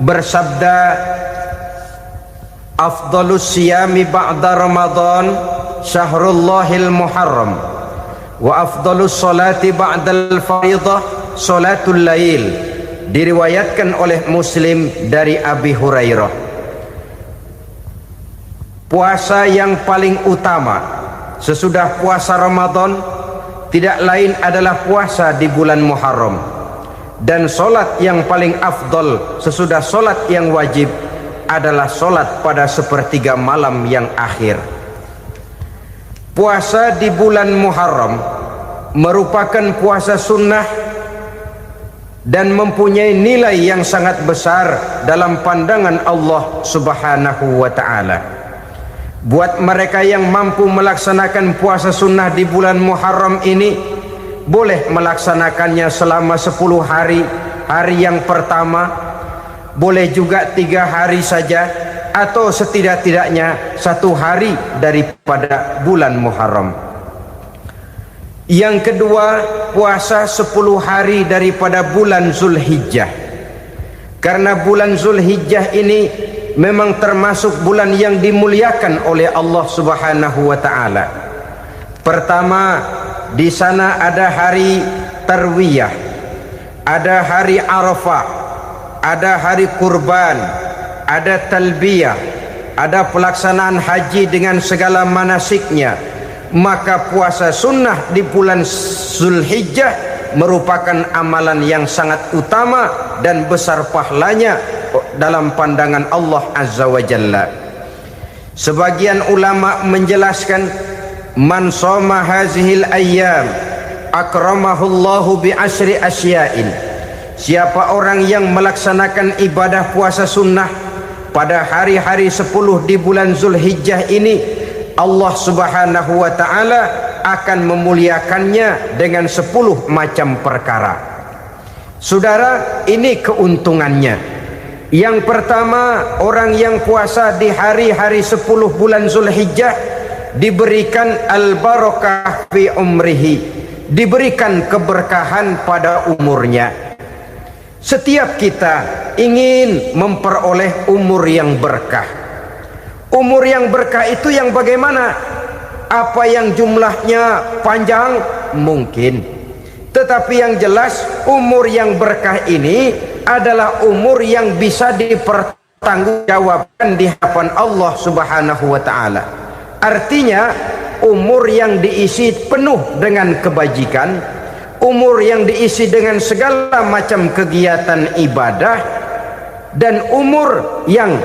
bersabda, afdalus siyami ba'da Ramadan syahrullahil Muharram wa afdalus salati ba'dal fariḍah salatul lail. Diriwayatkan oleh Muslim dari Abi Hurairah. Puasa yang paling utama sesudah puasa Ramadan tidak lain adalah puasa di bulan Muharram, dan solat yang paling afdol sesudah solat yang wajib adalah solat pada sepertiga malam yang akhir. Puasa di bulan Muharram merupakan puasa sunnah dan mempunyai nilai yang sangat besar dalam pandangan Allah Subhanahu wa ta'ala. Buat mereka yang mampu melaksanakan puasa sunnah di bulan Muharram ini, boleh melaksanakannya selama 10 hari. Hari yang pertama boleh juga 3 hari saja, atau setidak-tidaknya 1 hari daripada bulan Muharram. Yang kedua, puasa 10 hari daripada bulan Zulhijjah. Karena bulan Zulhijjah ini memang termasuk bulan yang dimuliakan oleh Allah Subhanahu wa taala. Pertama, di sana ada hari Tarwiyah, ada hari Arafah, ada hari kurban, ada talbiyah, ada pelaksanaan haji dengan segala manasiknya. Maka puasa sunnah di bulan Zulhijjah merupakan amalan yang sangat utama dan besar pahalanya dalam pandangan Allah Azza wa Jalla. Sebagian ulama menjelaskan, man shoma hazihil ayyam akramahullahu bi asyri asya'in. Siapa orang yang melaksanakan ibadah puasa sunnah pada hari-hari 10 di bulan Zulhijjah ini, Allah Subhanahu wa ta'ala akan memuliakannya dengan 10 macam perkara. Saudara, ini keuntungannya. Yang pertama, orang yang puasa di hari-hari 10 bulan Zulhijjah diberikan al-barakah fi umrihi, diberikan keberkahan pada umurnya. Setiap kita ingin memperoleh umur yang berkah. Umur yang berkah itu yang bagaimana? Apa yang jumlahnya panjang? Mungkin. Tetapi yang jelas, umur yang berkah ini adalah umur yang bisa dipertanggungjawabkan di hadapan Allah Subhanahu wa ta'ala. Artinya, umur yang diisi penuh dengan kebajikan, umur yang diisi dengan segala macam kegiatan ibadah, dan umur yang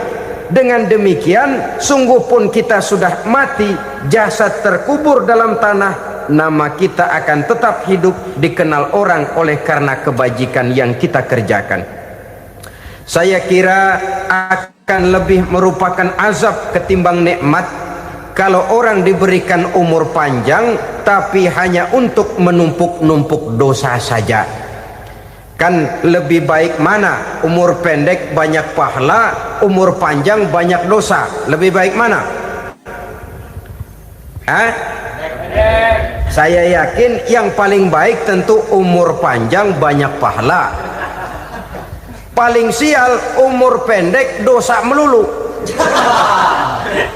dengan demikian sungguh pun kita sudah mati, jasad terkubur dalam tanah, nama kita akan tetap hidup, dikenal orang oleh karena kebajikan yang kita kerjakan. Saya kira akan lebih merupakan azab ketimbang nikmat kalau orang diberikan umur panjang tapi hanya untuk menumpuk-numpuk dosa saja. Kan lebih baik mana? Umur pendek banyak pahala, umur panjang banyak dosa. Lebih baik mana? Saya yakin yang paling baik tentu umur panjang banyak pahala. Paling sial umur pendek dosa melulu.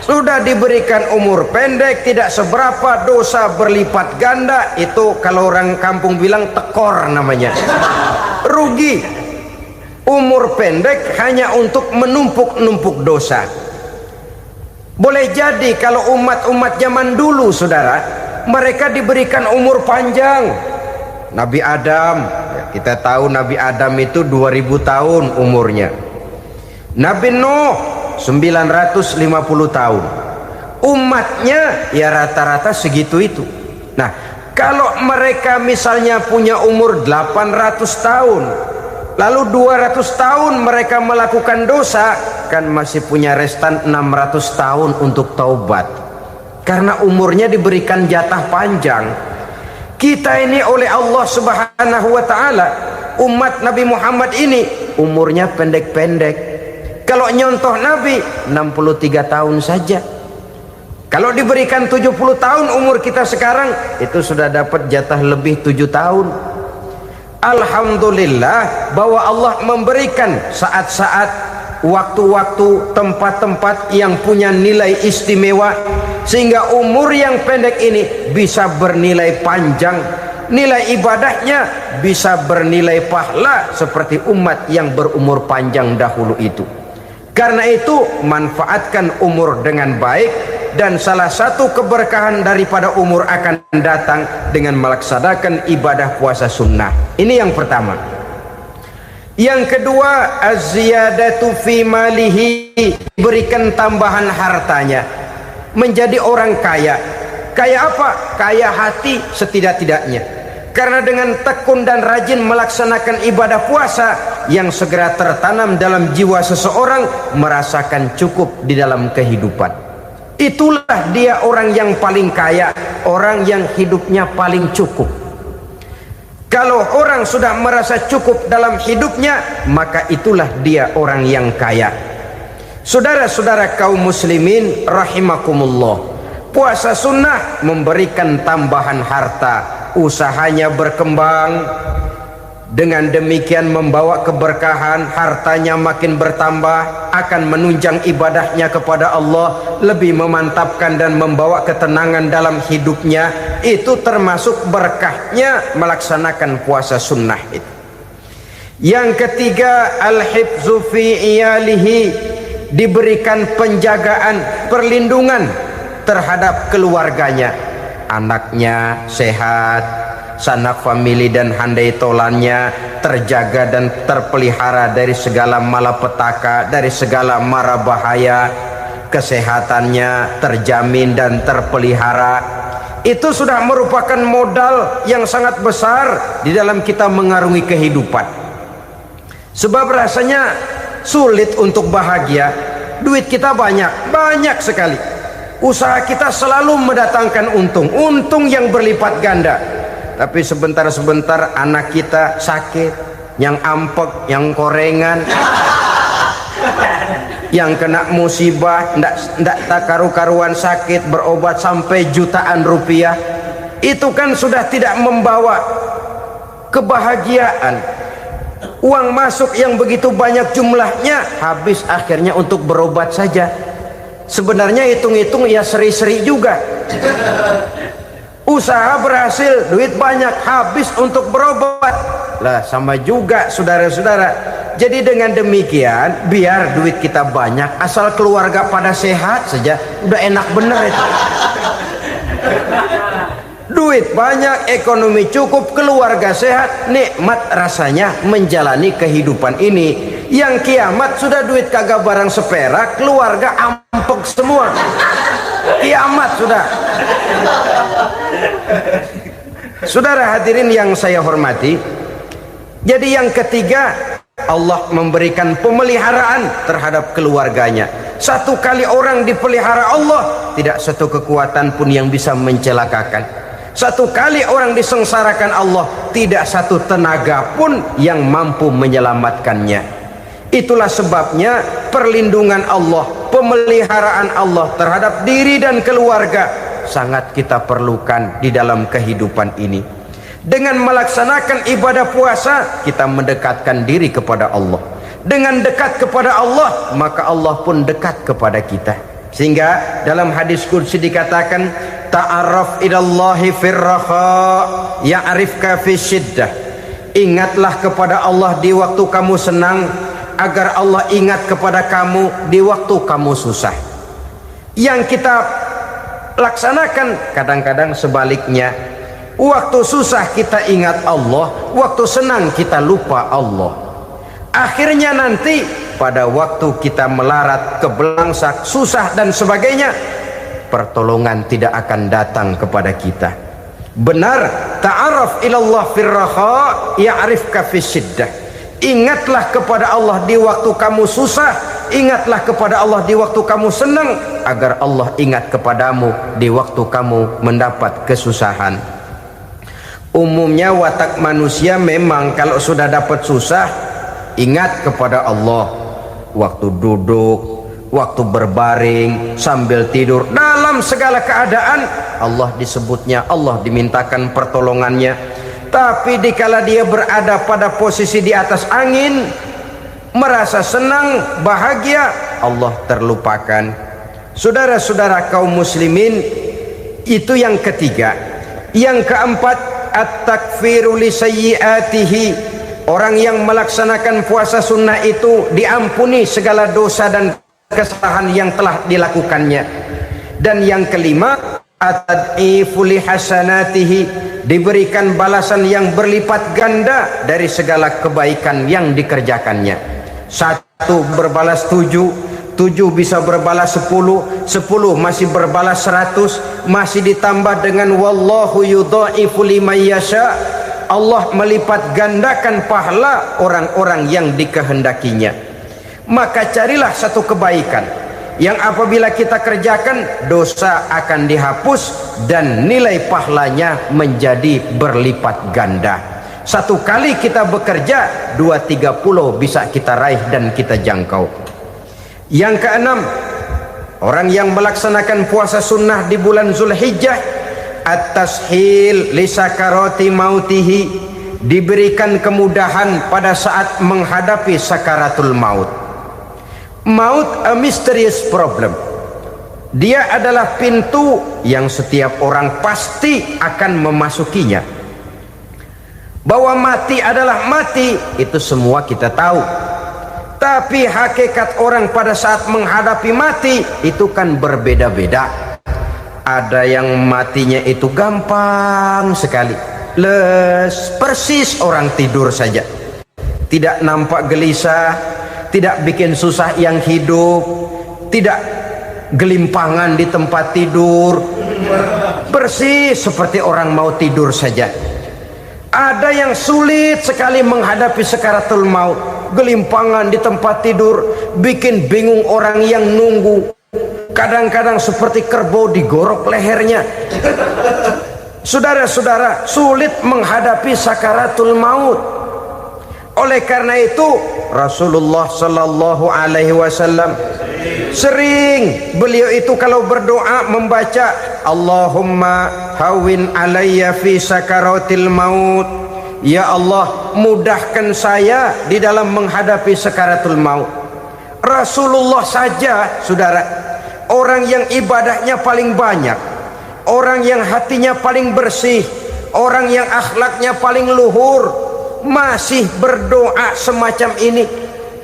Sudah diberikan umur pendek tidak seberapa, dosa berlipat ganda. Itu kalau orang kampung bilang tekor namanya. Rugi. Umur pendek hanya untuk menumpuk-numpuk dosa. Boleh jadi kalau umat-umat zaman dulu, saudara, mereka diberikan umur panjang. Nabi Adam, kita tahu Nabi Adam itu 2000 tahun umurnya. Nabi Nuh 950 tahun. Umatnya ya rata-rata segitu itu. Nah, kalau mereka misalnya punya umur 800 tahun, lalu 200 tahun mereka melakukan dosa, kan masih punya restan 600 tahun untuk taubat. Karena umurnya diberikan jatah panjang. Kita ini oleh Allah Subhanahu wa taala, umat Nabi Muhammad ini umurnya pendek-pendek. Kalau nyontoh Nabi 63 tahun saja. Kalau diberikan 70 tahun umur kita sekarang, itu sudah dapat jatah lebih 7 tahun. Alhamdulillah bahwa Allah memberikan saat-saat, waktu-waktu, tempat-tempat yang punya nilai istimewa, sehingga umur yang pendek ini bisa bernilai panjang, nilai ibadahnya bisa bernilai pahala seperti umat yang berumur panjang dahulu itu. Karena itu manfaatkan umur dengan baik, dan salah satu keberkahan daripada umur akan datang dengan melaksanakan ibadah puasa sunnah. Ini yang pertama. Yang kedua, az-ziyadatu fi malihi, berikan tambahan hartanya, menjadi orang kaya. Kaya apa? Kaya hati setidak-tidaknya. Karena dengan tekun dan rajin melaksanakan ibadah puasa, yang segera tertanam dalam jiwa seseorang merasakan cukup di dalam kehidupan. Itulah dia orang yang paling kaya, orang yang hidupnya paling cukup. Kalau orang sudah merasa cukup dalam hidupnya, maka itulah dia orang yang kaya. Saudara-saudara kaum muslimin rahimakumullah, puasa sunnah memberikan tambahan harta, usahanya berkembang, dengan demikian membawa keberkahan, hartanya makin bertambah, akan menunjang ibadahnya kepada Allah, lebih memantapkan dan membawa ketenangan dalam hidupnya. Itu termasuk berkahnya melaksanakan puasa sunnah itu. Yang ketiga, al-hifzu fi iyalihi, diberikan penjagaan, perlindungan terhadap keluarganya, anaknya sehat, sanak famili dan handai tolannya terjaga dan terpelihara dari segala malapetaka, dari segala mara bahaya, kesehatannya terjamin dan terpelihara. Itu sudah merupakan modal yang sangat besar di dalam kita mengarungi kehidupan. Sebab rasanya sulit untuk bahagia, duit kita banyak sekali, usaha kita selalu mendatangkan untung yang berlipat ganda. Tapi sebentar-sebentar anak kita sakit, yang ampek, yang korengan, yang kena musibah, ndak tak karu-karuan sakit, berobat sampai jutaan rupiah. Itu kan sudah tidak membawa kebahagiaan. Uang masuk yang begitu banyak jumlahnya, habis akhirnya untuk berobat saja. Sebenarnya hitung-hitung ya seri-seri juga. Usaha berhasil, duit banyak, habis untuk berobat. Lah sama juga saudara-saudara. Jadi dengan demikian, biar duit kita banyak, asal keluarga pada sehat saja, udah enak bener itu. Duit banyak, ekonomi cukup, keluarga sehat, nikmat rasanya menjalani kehidupan ini. Yang kiamat sudah duit kagak barang seperak, keluarga ampek semua. Kiamat sudah. Saudara hadirin yang saya hormati, jadi yang ketiga, Allah memberikan pemeliharaan terhadap keluarganya. Satu kali orang dipelihara Allah, tidak satu kekuatan pun yang bisa mencelakakan. Satu kali orang disengsarakan Allah, tidak satu tenaga pun yang mampu menyelamatkannya. Itulah sebabnya perlindungan Allah, pemeliharaan Allah terhadap diri dan keluarga sangat kita perlukan di dalam kehidupan ini. Dengan melaksanakan ibadah puasa, kita mendekatkan diri kepada Allah. Dengan dekat kepada Allah, maka Allah pun dekat kepada kita. Sehingga dalam hadis qudsi dikatakan, ta'arraf ilallahi firraha ya'rifka fi syiddah, Ingatlah kepada Allah di waktu kamu senang, agar Allah ingat kepada kamu di waktu kamu susah. Yang kita laksanakan kadang-kadang sebaliknya. Waktu susah kita ingat Allah, waktu senang kita lupa Allah. Akhirnya nanti pada waktu kita melarat, kebelangsak, susah dan sebagainya, pertolongan tidak akan datang kepada kita. Benar, ta'araf ilallah firraha ya'rifka fisyiddah. Ingatlah kepada Allah di waktu kamu susah, ingatlah kepada Allah di waktu kamu senang, agar Allah ingat kepadamu di waktu kamu mendapat kesusahan. Umumnya watak manusia memang kalau sudah dapat susah, ingat kepada Allah. Waktu duduk, waktu berbaring, sambil tidur, dalam segala keadaan Allah disebutnya, Allah dimintakan pertolongannya. Tapi dikala dia berada pada posisi di atas angin, merasa senang, bahagia, Allah terlupakan. Saudara-saudara kaum muslimin, itu yang ketiga. Yang keempat, at-takfiru li sayyiatihi. Orang yang melaksanakan puasa sunnah itu diampuni segala dosa dan kesalahan yang telah dilakukannya. Dan yang kelima, at-tad'ifu li hasanatihi, diberikan balasan yang berlipat ganda dari segala kebaikan yang dikerjakannya. 1 berbalas 7, 7 bisa berbalas 10, 10 masih berbalas 100, masih ditambah dengan wallahu yudha'ifu liman yasha. Allah melipat gandakan pahala orang-orang yang dikehendakinya. Maka carilah satu kebaikan yang apabila kita kerjakan, dosa akan dihapus dan nilai pahalanya menjadi berlipat ganda. 1 kali kita bekerja, 2-30 bisa kita raih dan kita jangkau. Yang keenam, orang yang melaksanakan puasa sunnah di bulan Zulhijjah, at-tashil li sakarati mautihi, diberikan kemudahan pada saat menghadapi sakaratul maut. Maut a mysterious problem. Dia adalah pintu yang setiap orang pasti akan memasukinya. Bahwa mati adalah mati, itu semua kita tahu. Tapi hakikat orang pada saat menghadapi mati itu kan berbeda-beda. Ada yang matinya itu gampang sekali, persis orang tidur saja, tidak nampak gelisah, tidak bikin susah yang hidup, tidak gelimpangan di tempat tidur, persis seperti orang mau tidur saja. Ada yang sulit sekali menghadapi sakaratul maut, gelimpangan di tempat tidur, bikin bingung orang yang nunggu. Kadang-kadang seperti kerbau digorok lehernya. Saudara-saudara, sulit menghadapi sakaratul maut. Oleh karena itu Rasulullah sallallahu alaihi wasallam sering beliau itu kalau berdoa membaca Allahumma hawin alayya fi sakaratil maut. Ya Allah, mudahkan saya di dalam menghadapi sakaratul maut. Rasulullah saja, saudara, orang yang ibadahnya paling banyak, orang yang hatinya paling bersih, orang yang akhlaknya paling luhur, masih berdoa semacam ini,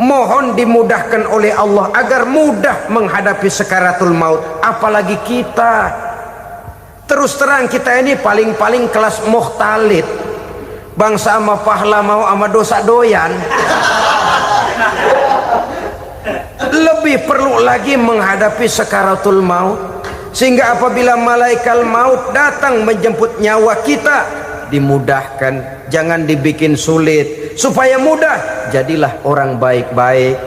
mohon dimudahkan oleh Allah agar mudah menghadapi sakaratul maut. Apalagi kita, terus terang kita ini paling-paling kelas muhtalid, bangsa sama pahala mau sama dosa doyan. Lebih perlu lagi menghadapi sakaratul maut, sehingga apabila malaikat maut datang menjemput nyawa kita, dimudahkan, jangan dibikin sulit, supaya mudah. Jadilah orang baik-baik.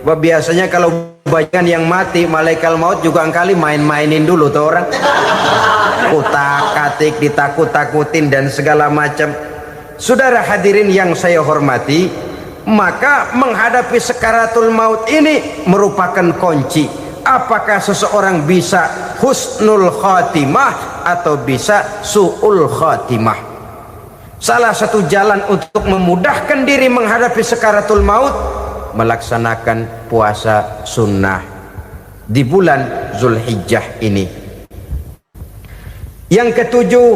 Biasanya kalau banyak yang mati, malaikat maut juga kali main-mainin dulu tuh orang, kutak-katik, ditakut-takutin dan segala macam. Saudara hadirin yang saya hormati, maka menghadapi sakaratul maut ini merupakan kunci. Apakah seseorang bisa husnul khatimah atau bisa su'ul khatimah? Salah satu jalan untuk memudahkan diri menghadapi sakaratul maut, melaksanakan puasa sunnah di bulan Zulhijjah ini. Yang ketujuh,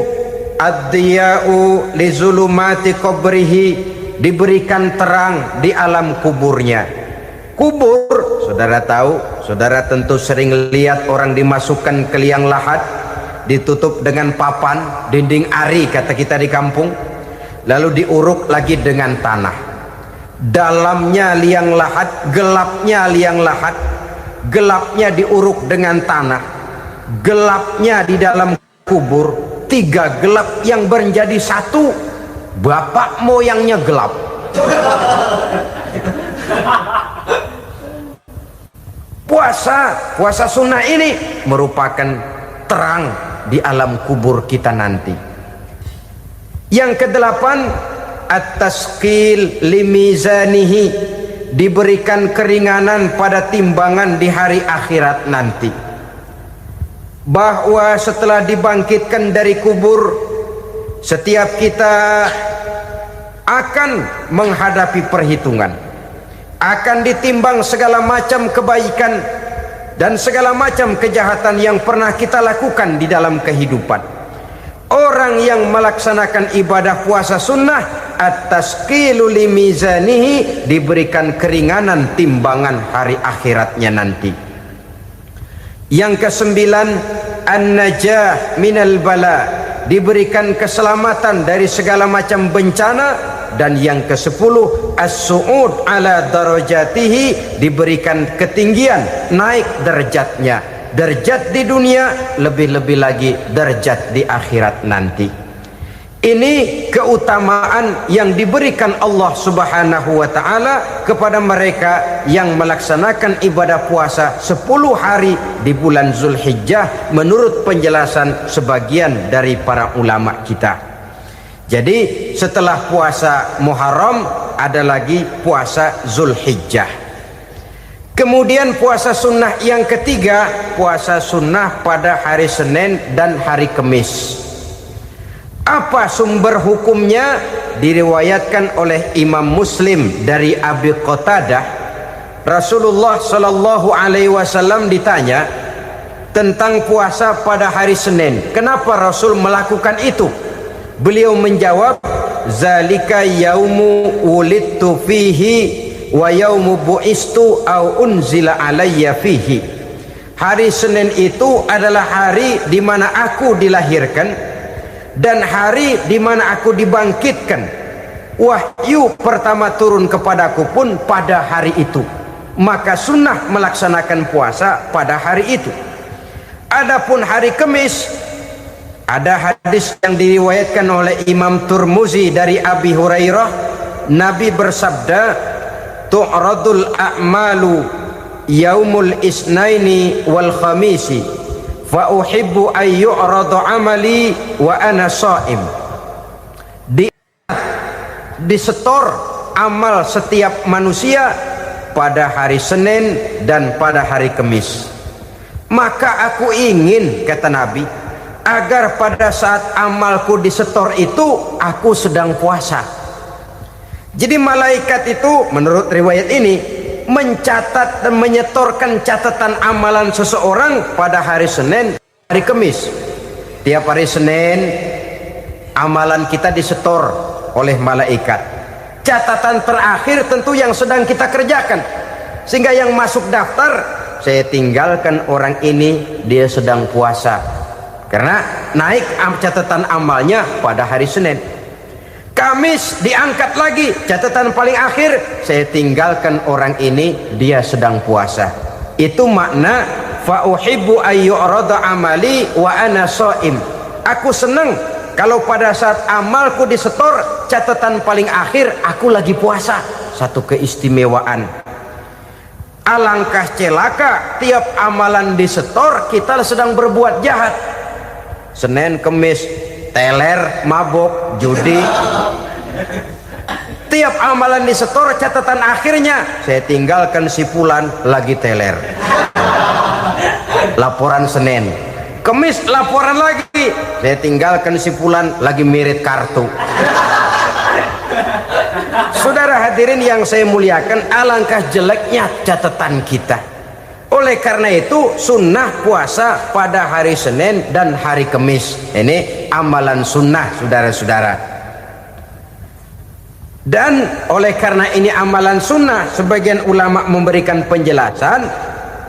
ad-diya'u li zulumati qabrihi, diberikan terang di alam kuburnya. Kubur, saudara tahu, saudara tentu sering lihat orang dimasukkan ke liang lahat, ditutup dengan papan, dinding ari kata kita di kampung, lalu diuruk lagi dengan tanah. Dalamnya liang lahat, gelapnya liang lahat, gelapnya diuruk dengan tanah, gelapnya di dalam kubur, 3 gelap yang menjadi satu. Bapak moyangnya gelap. Puasa sunnah ini merupakan terang di alam kubur kita nanti. Yang ke-8, at-tasqil limizanihi, diberikan keringanan pada timbangan di hari akhirat nanti. Bahwa setelah dibangkitkan dari kubur, setiap kita akan menghadapi perhitungan, akan ditimbang segala macam kebaikan dan segala macam kejahatan yang pernah kita lakukan di dalam kehidupan. Orang yang melaksanakan ibadah puasa sunnah, at-tasqilu limizanihi, diberikan keringanan timbangan hari akhiratnya nanti. Yang ke-9, an-najah minal bala, diberikan keselamatan dari segala macam bencana. Dan yang ke-10, as-su'ud ala darajatihi, diberikan ketinggian, naik derajatnya, derajat di dunia, lebih-lebih lagi derajat di akhirat nanti. Ini keutamaan yang diberikan Allah Subhanahu wa ta'ala kepada mereka yang melaksanakan ibadah puasa 10 hari di bulan Zulhijjah menurut penjelasan sebagian dari para ulama kita. Jadi setelah puasa Muharram ada lagi puasa Zulhijjah. Kemudian puasa sunnah yang ketiga, puasa sunnah pada hari Senin dan hari Kamis. Apa sumber hukumnya? Diriwayatkan oleh Imam Muslim dari Abi Qatadah, Rasulullah Shallallahu Alaihi Wasallam ditanya tentang puasa pada hari Senin. Kenapa Rasul melakukan itu? Beliau menjawab, zalika yaumu wulidtu fihi wa yaumu bu'istu au unzila alayya fihi. Hari Senin itu adalah hari di mana aku dilahirkan dan hari di mana aku dibangkitkan. Wahyu pertama turun kepadaku pun pada hari itu. Maka sunnah melaksanakan puasa pada hari itu. Adapun hari Kamis, ada hadis yang diriwayatkan oleh Imam Turmuzi dari Abi Hurairah, Nabi bersabda, tu'radul a'malu yaumul isnaini wal khamisi fa uhibbu ay yu'radu amali wa ana sha'im. Disetor amal setiap manusia pada hari Senin dan pada hari Kamis. Maka aku ingin, kata Nabi, agar pada saat amalku disetor itu aku sedang puasa. Jadi malaikat itu menurut riwayat ini mencatat dan menyetorkan catatan amalan seseorang pada hari Senin, hari Kamis. Tiap hari Senin amalan kita disetor oleh malaikat. Catatan terakhir tentu yang sedang kita kerjakan, sehingga yang masuk daftar, saya tinggalkan orang ini, dia sedang puasa. Karena naik catatan amalnya pada hari Senin. Kamis diangkat lagi, catatan paling akhir, saya tinggalkan orang ini, dia sedang puasa. Itu makna fa uhibbu ay yu'rada amali wa ana sha'im. Aku senang kalau pada saat amalku disetor, catatan paling akhir aku lagi puasa. Satu keistimewaan. Alangkah celaka tiap amalan disetor kita sedang berbuat jahat. Senin, Kamis, teler, mabok, judi. Tiap amalan disetor, catatan akhirnya saya tinggalkan si fulan lagi teler. Laporan Senin. Kamis laporan lagi, saya tinggalkan si fulan lagi mirit kartu. Saudara hadirin yang saya muliakan, alangkah jeleknya catatan kita. Oleh karena itu sunnah puasa pada hari Senin dan hari Kamis. Ini amalan sunnah, saudara-saudara. Dan oleh karena ini amalan sunnah, sebagian ulama memberikan penjelasan,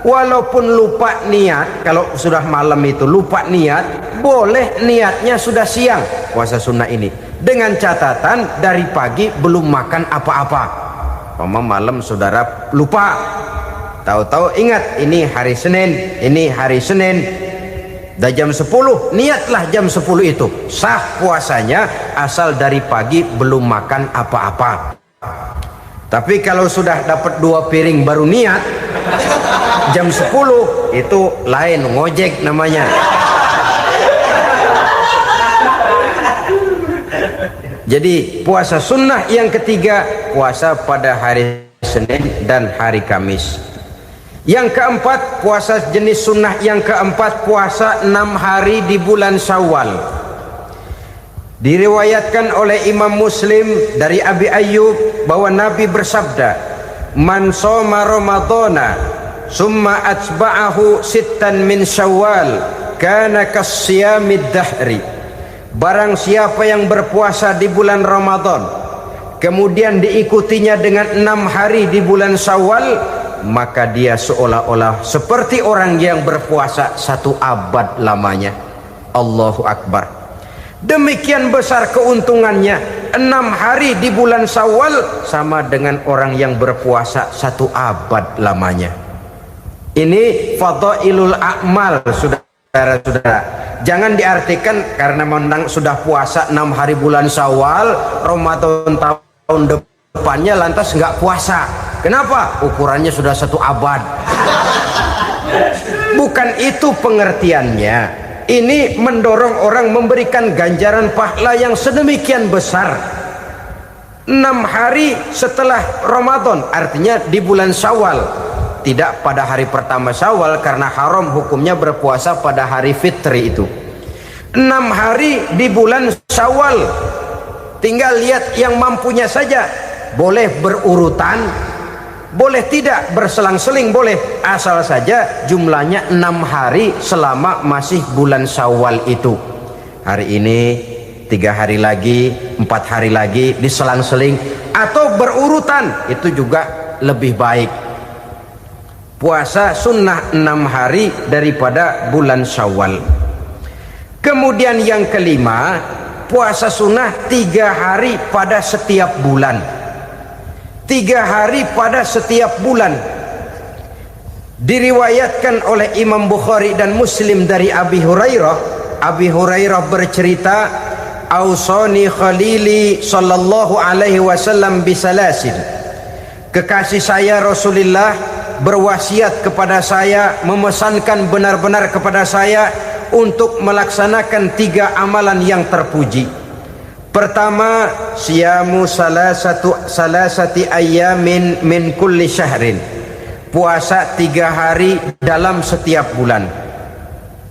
walaupun lupa niat, kalau sudah malam itu lupa niat, boleh niatnya sudah siang puasa sunnah ini, dengan catatan dari pagi belum makan apa-apa. Malam saudara lupa, tahu-tahu ingat ini hari Senin, dah jam 10, niatlah jam 10 itu, sah puasanya asal dari pagi belum makan apa-apa. Tapi kalau sudah dapat 2 piring baru niat jam 10, itu lain, ngojek namanya. Jadi puasa sunnah yang ketiga, puasa pada hari Senin dan hari Kamis. Yang keempat, puasa jenis sunnah yang keempat, puasa 6 hari di bulan Syawal. Diriwayatkan oleh Imam Muslim dari Abi Ayyub bahwa Nabi bersabda, "Man shoma Ramadhana summa atba'ahu sittan min Syawal kana kasyamid dahri." Barang siapa yang berpuasa di bulan Ramadan kemudian diikutinya dengan 6 hari di bulan Syawal, maka dia seolah-olah seperti orang yang berpuasa 1 abad lamanya. Allahu Akbar. Demikian besar keuntungannya. 6 hari di bulan Syawal sama dengan orang yang berpuasa 1 abad lamanya. Ini fadailul a'mal, saudara-saudara. Jangan diartikan karena menang sudah puasa 6 hari bulan Syawal, Ramadan tahun depannya lantas nggak puasa. Kenapa? Ukurannya sudah 1 abad. Bukan itu pengertiannya. Ini mendorong orang memberikan ganjaran pahala yang sedemikian besar. 6 hari setelah Ramadan, artinya di bulan Syawal. Tidak pada hari pertama Syawal karena haram hukumnya berpuasa pada hari fitri itu. 6 hari di bulan Syawal. Tinggal lihat yang mampunya saja. Boleh berurutan, boleh tidak berselang-seling, boleh, asal saja jumlahnya 6 hari selama masih bulan Syawal itu. Hari ini 3 hari lagi, 4 hari lagi, diselang-seling atau berurutan, itu juga lebih baik. Puasa sunnah 6 hari daripada bulan Syawal. Kemudian yang kelima, puasa sunnah 3 hari pada setiap bulan. 3 hari pada setiap bulan. Diriwayatkan oleh Imam Bukhari dan Muslim dari Abi Hurairah. Abi Hurairah bercerita, "Ausani khalili sallallahu alaihi wasallam bisalasin." Kekasih saya Rasulullah berwasiat kepada saya, memesankan benar-benar kepada saya untuk melaksanakan 3 amalan yang terpuji. Pertama, siyamu salasati ayyamin min kulli syahrin. Puasa 3 hari dalam setiap bulan.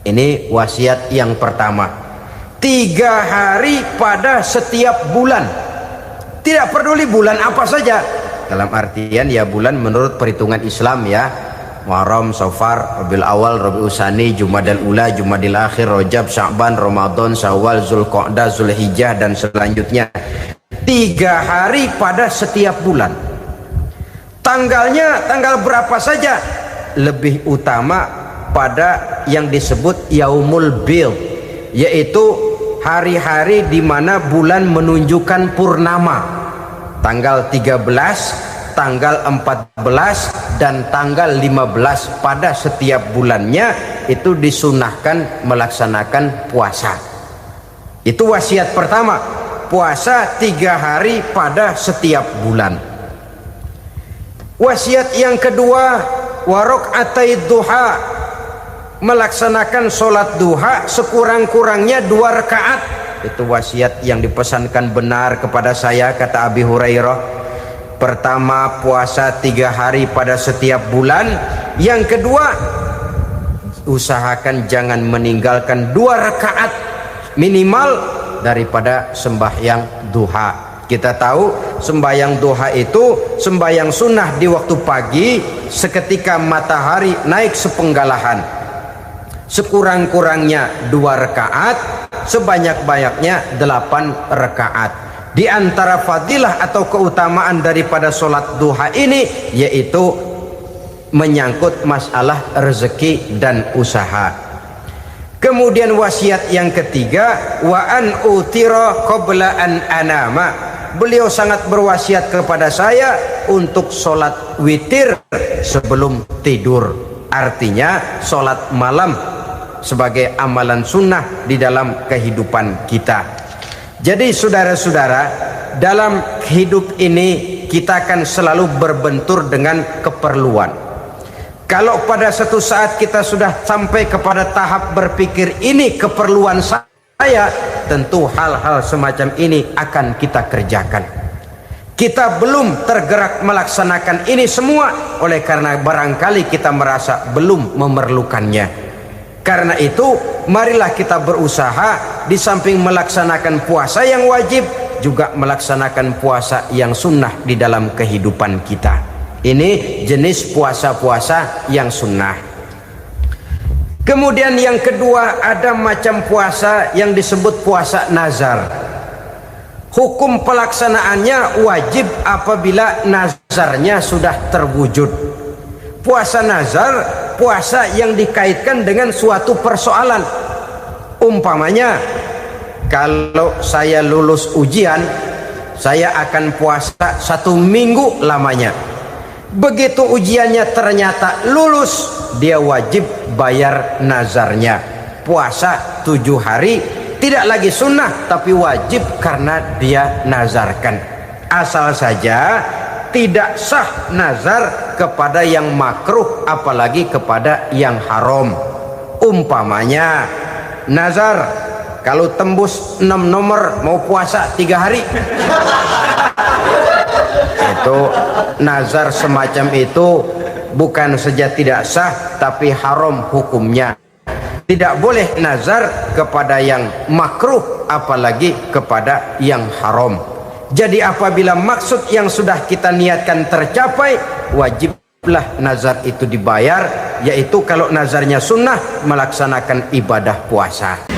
Ini wasiat yang pertama. 3 hari pada setiap bulan. Tidak peduli bulan apa saja. Dalam artian ya bulan menurut perhitungan Islam ya. Muharram, Safar, Rabiul Awal, Rabiul Tsani, Jumadal Ula, Jumadil Akhir, Rajab, Sya'ban, Ramadan, Syawal, Zulqa'dah, Zulhijjah dan selanjutnya. 3 hari pada setiap bulan. Tanggalnya tanggal berapa saja. Lebih utama pada yang disebut Yaumul Bid, yaitu hari-hari di mana bulan menunjukkan purnama. Tanggal 13, tanggal 14 dan tanggal 15 pada setiap bulannya itu disunahkan melaksanakan puasa. Itu wasiat pertama, puasa 3 hari pada setiap bulan. Wasiat yang kedua, waraqatai duha, melaksanakan sholat duha sekurang-kurangnya 2 rakaat. Itu wasiat yang dipesankan benar kepada saya, kata Abi Hurairah. Pertama, puasa 3 hari pada setiap bulan. Yang kedua, usahakan jangan meninggalkan 2 rakaat minimal daripada sembahyang duha. Kita tahu sembahyang duha itu sembahyang sunnah di waktu pagi seketika matahari naik sepenggalahan. Sekurang-kurangnya 2 rakaat, sebanyak-banyaknya 8 rakaat. Di antara fadilah atau keutamaan daripada sholat duha ini yaitu menyangkut masalah rezeki dan usaha. Kemudian wasiat yang ketiga, wa an utira qabla an anama. Beliau sangat berwasiat kepada saya untuk sholat witir sebelum tidur. Artinya sholat malam sebagai amalan sunnah di dalam kehidupan kita. Jadi saudara-saudara, dalam hidup ini kita akan selalu berbentur dengan keperluan. Kalau pada satu saat kita sudah sampai kepada tahap berpikir ini keperluan saya, tentu hal-hal semacam ini akan kita kerjakan. Kita belum tergerak melaksanakan ini semua oleh karena barangkali kita merasa belum memerlukannya. Karena itu marilah kita berusaha di samping melaksanakan puasa yang wajib juga melaksanakan puasa yang sunnah di dalam kehidupan kita. Ini jenis puasa-puasa yang sunnah. Kemudian yang kedua, ada macam puasa yang disebut puasa nazar. Hukum pelaksanaannya wajib apabila nazarnya sudah terwujud. Puasa nazar, puasa yang dikaitkan dengan suatu persoalan. Umpamanya, kalau saya lulus ujian, saya akan puasa 1 minggu lamanya. Begitu ujiannya ternyata lulus, dia wajib bayar nazarnya. Puasa 7 hari, tidak lagi sunnah tapi wajib karena dia nazarkan. Asal saja tidak sah nazar kepada yang makruh apalagi kepada yang haram. Umpamanya nazar kalau tembus 6 nomor mau puasa 3 hari. Itu nazar semacam itu bukan saja tidak sah tapi haram hukumnya. Tidak boleh nazar kepada yang makruh apalagi kepada yang haram. Jadi apabila maksud yang sudah kita niatkan tercapai, wajiblah nazar itu dibayar, yaitu kalau nazarnya sunnah melaksanakan ibadah puasa.